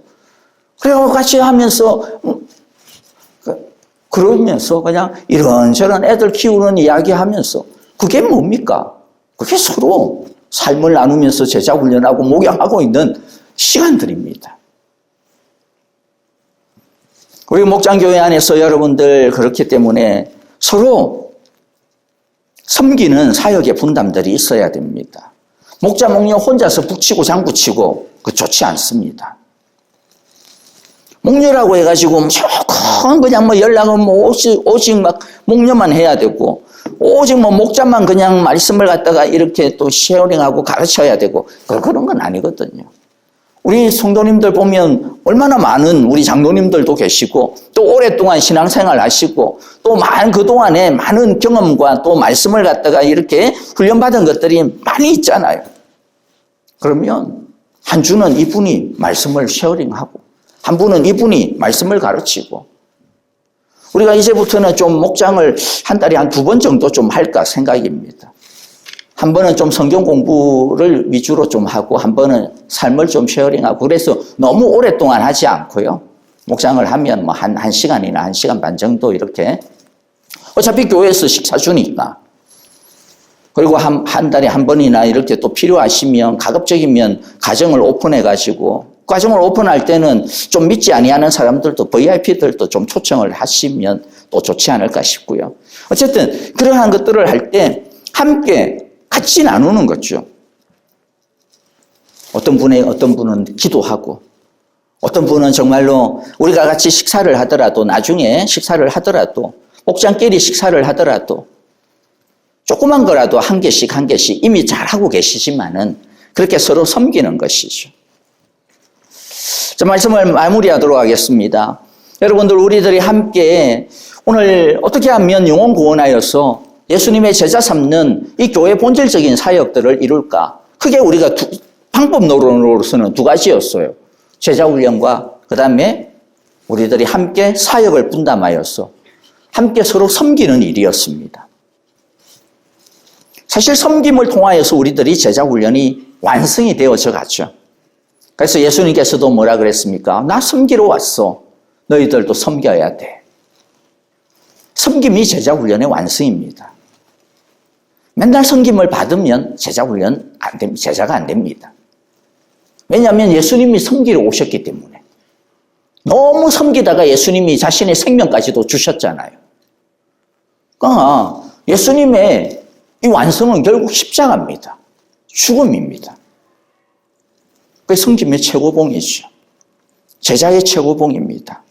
그래서 같이 하면서 그러면서 그냥 이런저런 애들 키우는 이야기 하면서 그게 뭡니까? 그게 서로 삶을 나누면서 제자 훈련하고 목양하고 있는 시간들입니다. 우리 목장교회 안에서 여러분들 그렇기 때문에 서로 섬기는 사역의 분담들이 있어야 됩니다. 목자, 목녀 혼자서 북치고 장구치고 그 좋지 않습니다. 목녀라고 해가지고 무조건 그냥 뭐 연락은 뭐 오직 막 목녀만 해야 되고 오직 뭐 목자만 그냥 말씀을 갖다가 이렇게 또 쉐어링하고 가르쳐야 되고 그런 건 아니거든요. 우리 성도님들 보면 얼마나 많은 우리 장로님들도 계시고 또 오랫동안 신앙생활 하시고 또 그동안에 많은 경험과 또 말씀을 갖다가 이렇게 훈련받은 것들이 많이 있잖아요. 그러면 한 주는 이분이 말씀을 쉐어링하고 한 분은 이분이 말씀을 가르치고 우리가 이제부터는 좀 목장을 한 달에 한 2번 정도 좀 할까 생각입니다. 한 번은 좀 성경 공부를 위주로 좀 하고 한 번은 삶을 좀 쉐어링하고 그래서 너무 오랫동안 하지 않고요. 목장을 하면 뭐 한 시간이나 1시간 반 정도 이렇게 어차피 교회에서 식사 주니까 그리고 한 달에 한 번이나 이렇게 또 필요하시면 가급적이면 가정을 오픈해가지고 가정을 오픈할 때는 좀 믿지 아니하는 사람들도 VIP들도 좀 초청을 하시면 또 좋지 않을까 싶고요. 어쨌든 그러한 것들을 할 때 함께 같이 나누는 거죠. 어떤 분은 기도하고 어떤 분은 정말로 우리가 같이 식사를 하더라도 나중에 식사를 하더라도 목장끼리 식사를 하더라도 조그만 거라도 한 개씩 이미 잘하고 계시지만은 그렇게 서로 섬기는 것이죠. 자, 말씀을 마무리하도록 하겠습니다. 여러분들 우리들이 함께 오늘 어떻게 하면 영혼 구원하여서 예수님의 제자 삼는 이 교회 본질적인 사역들을 이룰까? 크게 우리가 방법론으로서는 2가지였어요. 제자 훈련과 그 다음에 우리들이 함께 사역을 분담하여서 함께 서로 섬기는 일이었습니다. 사실 섬김을 통하여서 우리들이 제자 훈련이 완성이 되어져 갔죠. 그래서 예수님께서도 뭐라 그랬습니까? 나 섬기러 왔어. 너희들도 섬겨야 돼. 섬김이 제자 훈련의 완성입니다. 맨날 섬김을 받으면 제자 훈련 안 됩니다. 제자가 안 됩니다. 왜냐하면 예수님이 섬기러 오셨기 때문에. 너무 섬기다가 예수님이 자신의 생명까지도 주셨잖아요. 그러니까 예수님의 이 완성은 결국 십자가입니다. 죽음입니다. 그게 섬김의 최고봉이죠. 제자의 최고봉입니다.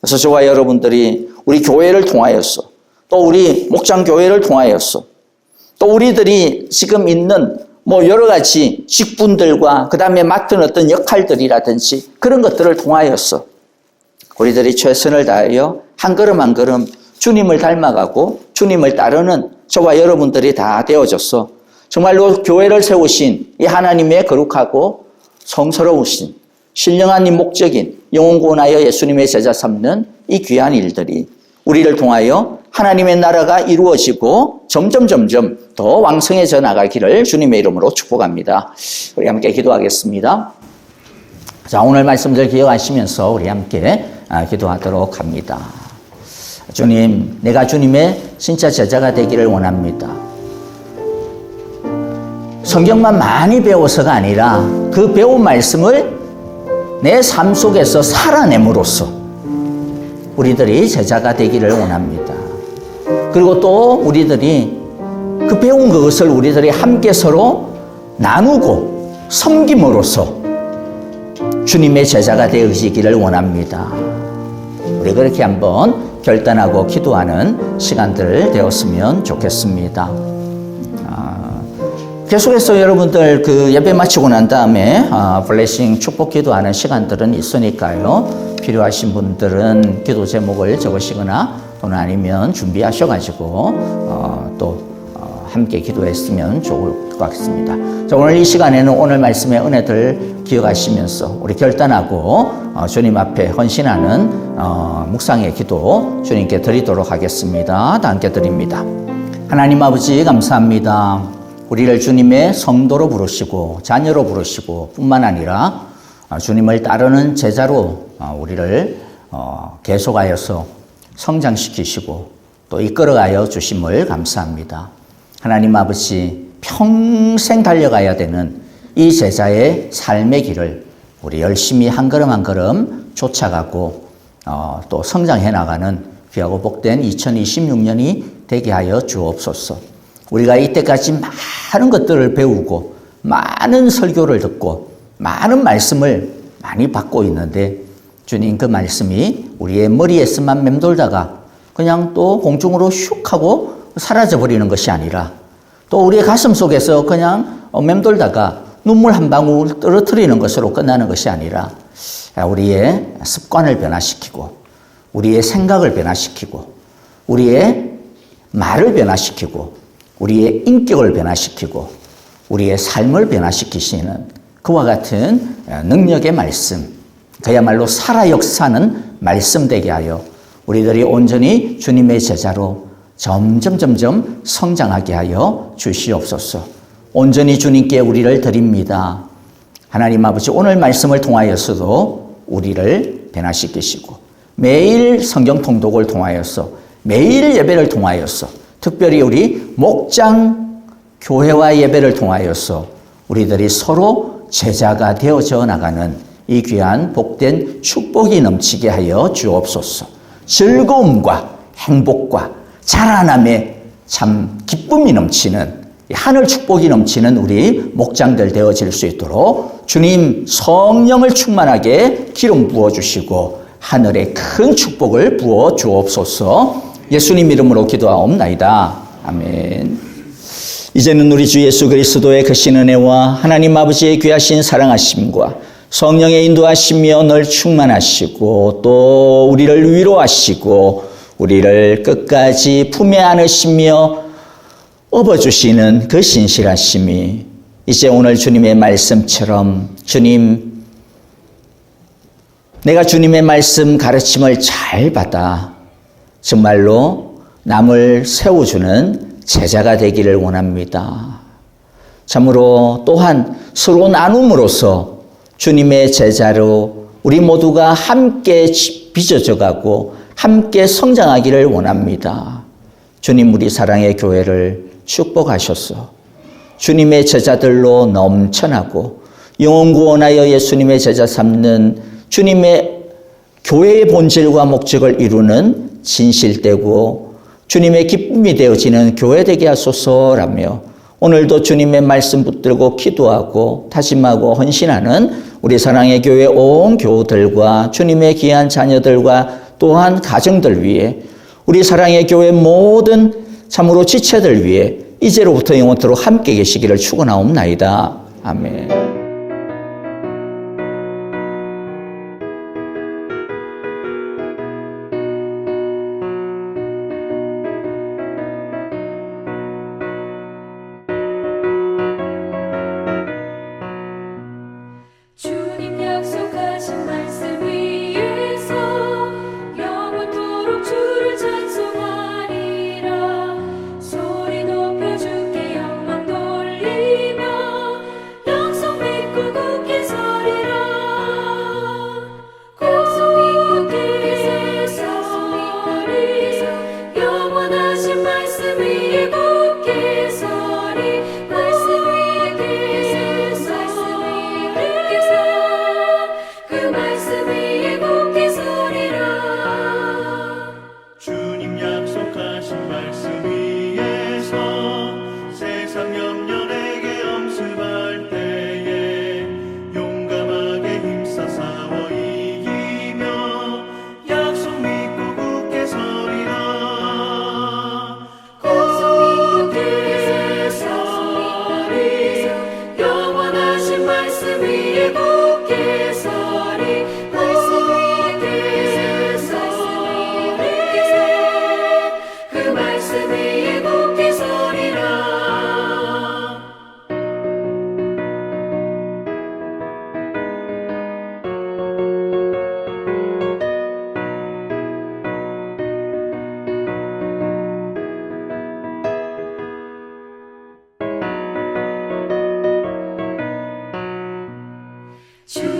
그래서 저와 여러분들이 우리 교회를 통하여서 또 우리 목장교회를 통하여서 또 우리들이 지금 있는 뭐 여러 가지 직분들과 그 다음에 맡은 어떤 역할들이라든지 그런 것들을 통하여서 우리들이 최선을 다하여 한 걸음 한 걸음 주님을 닮아가고 주님을 따르는 저와 여러분들이 다 되어져서 정말로 교회를 세우신 이 하나님의 거룩하고 성스러우신 신령한 이 목적인 영혼 구원하여 예수님의 제자 삼는 이 귀한 일들이 우리를 통하여 하나님의 나라가 이루어지고 점점 더 왕성해져 나가기를 주님의 이름으로 축복합니다. 우리 함께 기도하겠습니다. 자, 오늘 말씀들 기억하시면서 우리 함께 기도하도록 합니다. 주님, 내가 주님의 진짜 제자가 되기를 원합니다. 성경만 많이 배워서가 아니라 그 배운 말씀을 내 삶 속에서 살아냄으로써 우리들이 제자가 되기를 원합니다. 그리고 또 우리들이 그 배운 그것을 우리들이 함께 서로 나누고 섬김으로써 주님의 제자가 되어지기를 원합니다. 우리 그렇게 한번 결단하고 기도하는 시간들 되었으면 좋겠습니다. 계속해서 여러분들 그 예배 마치고 난 다음에 블레싱 축복 기도하는 시간들은 있으니까요. 필요하신 분들은 기도 제목을 적으시거나 또는 아니면 준비하셔가지고 또 함께 기도했으면 좋을 것 같습니다. 자, 오늘 이 시간에는 오늘 말씀의 은혜들 기억하시면서 우리 결단하고 주님 앞에 헌신하는 묵상의 기도 주님께 드리도록 하겠습니다. 다 함께 드립니다. 하나님 아버지 감사합니다. 우리를 주님의 성도로 부르시고 자녀로 부르시고 뿐만 아니라 주님을 따르는 제자로 우리를 계속하여서 성장시키시고 또 이끌어가여 주심을 감사합니다. 하나님 아버지, 평생 달려가야 되는 이 제자의 삶의 길을 우리 열심히 한 걸음 한 걸음 쫓아가고 또 성장해 나가는 귀하고 복된 2026년이 되게 하여 주옵소서. 우리가 이때까지 많은 것들을 배우고 많은 설교를 듣고 많은 말씀을 많이 받고 있는데 주님 그 말씀이 우리의 머리에서만 맴돌다가 그냥 또 공중으로 슉 하고 사라져버리는 것이 아니라 또 우리의 가슴 속에서 그냥 맴돌다가 눈물 한 방울 떨어뜨리는 것으로 끝나는 것이 아니라 우리의 습관을 변화시키고 우리의 생각을 변화시키고 우리의 말을 변화시키고 우리의 인격을 변화시키고 우리의 삶을 변화시키시는 그와 같은 능력의 말씀, 그야말로 살아 역사는 말씀 되게 하여 우리들이 온전히 주님의 제자로 점점 성장하게 하여 주시옵소서. 온전히 주님께 우리를 드립니다. 하나님 아버지, 오늘 말씀을 통하여서도 우리를 변화시키시고 매일 성경 통독을 통하여서 매일 예배를 통하여서 특별히 우리 목장 교회와 예배를 통하여서 우리들이 서로 제자가 되어져 나가는 이 귀한 복된 축복이 넘치게 하여 주옵소서. 즐거움과 행복과 자라남에 참 기쁨이 넘치는 하늘 축복이 넘치는 우리 목장들 되어질 수 있도록 주님 성령을 충만하게 기름 부어주시고 하늘에 큰 축복을 부어 주옵소서. 예수님 이름으로 기도하옵나이다. 아멘. 이제는 우리 주 예수 그리스도의 크신 은혜와 하나님 아버지의 귀하신 사랑하심과 성령의 인도하시며 늘 충만하시고 또 우리를 위로하시고 우리를 끝까지 품에 안으시며 업어주시는 그 신실하심이 이제 오늘 주님의 말씀처럼 주님, 내가 주님의 말씀 가르침을 잘 받아 정말로 남을 세워주는 제자가 되기를 원합니다. 참으로 또한 서로 나눔으로써 주님의 제자로 우리 모두가 함께 빚어져 가고 함께 성장하기를 원합니다. 주님, 우리 사랑의 교회를 축복하셔서 주님의 제자들로 넘쳐나고 영혼 구원하여 예수님의 제자 삼는 주님의 교회의 본질과 목적을 이루는 진실되고 주님의 기쁨이 되어지는 교회 되게 하소서라며 오늘도 주님의 말씀 붙들고 기도하고 다짐하고 헌신하는 우리 사랑의 교회 온 교우들과 주님의 귀한 자녀들과 또한 가정들 위해 우리 사랑의 교회 모든 참으로 지체들 위해 이제로부터 영원토록 함께 계시기를 축원하옵나이다. 아멘. 주님 약속하신 말씀 위에서 영원토록 주를 찬송하리라. 소리 높여 주께 영광 돌리며 약속 믿고 굳게 서리라. 굳게 서리 영원하신 말씀 위에 굳게 서리. 말씀 위에 굳게 서리. 그 말씀 위에 굳게 서리라. 주님 약속하신 말씀 위에서 세상 염려 내게 엄습할 때에 용감하게 힘써 싸워 이기며 약속 믿고 굳게 서리라. 굳게 서리 영원하신 말씀 위에 굳게 서리. 말씀 위에 굳게 서리. 그 말씀 위에 굳게 서리라. 주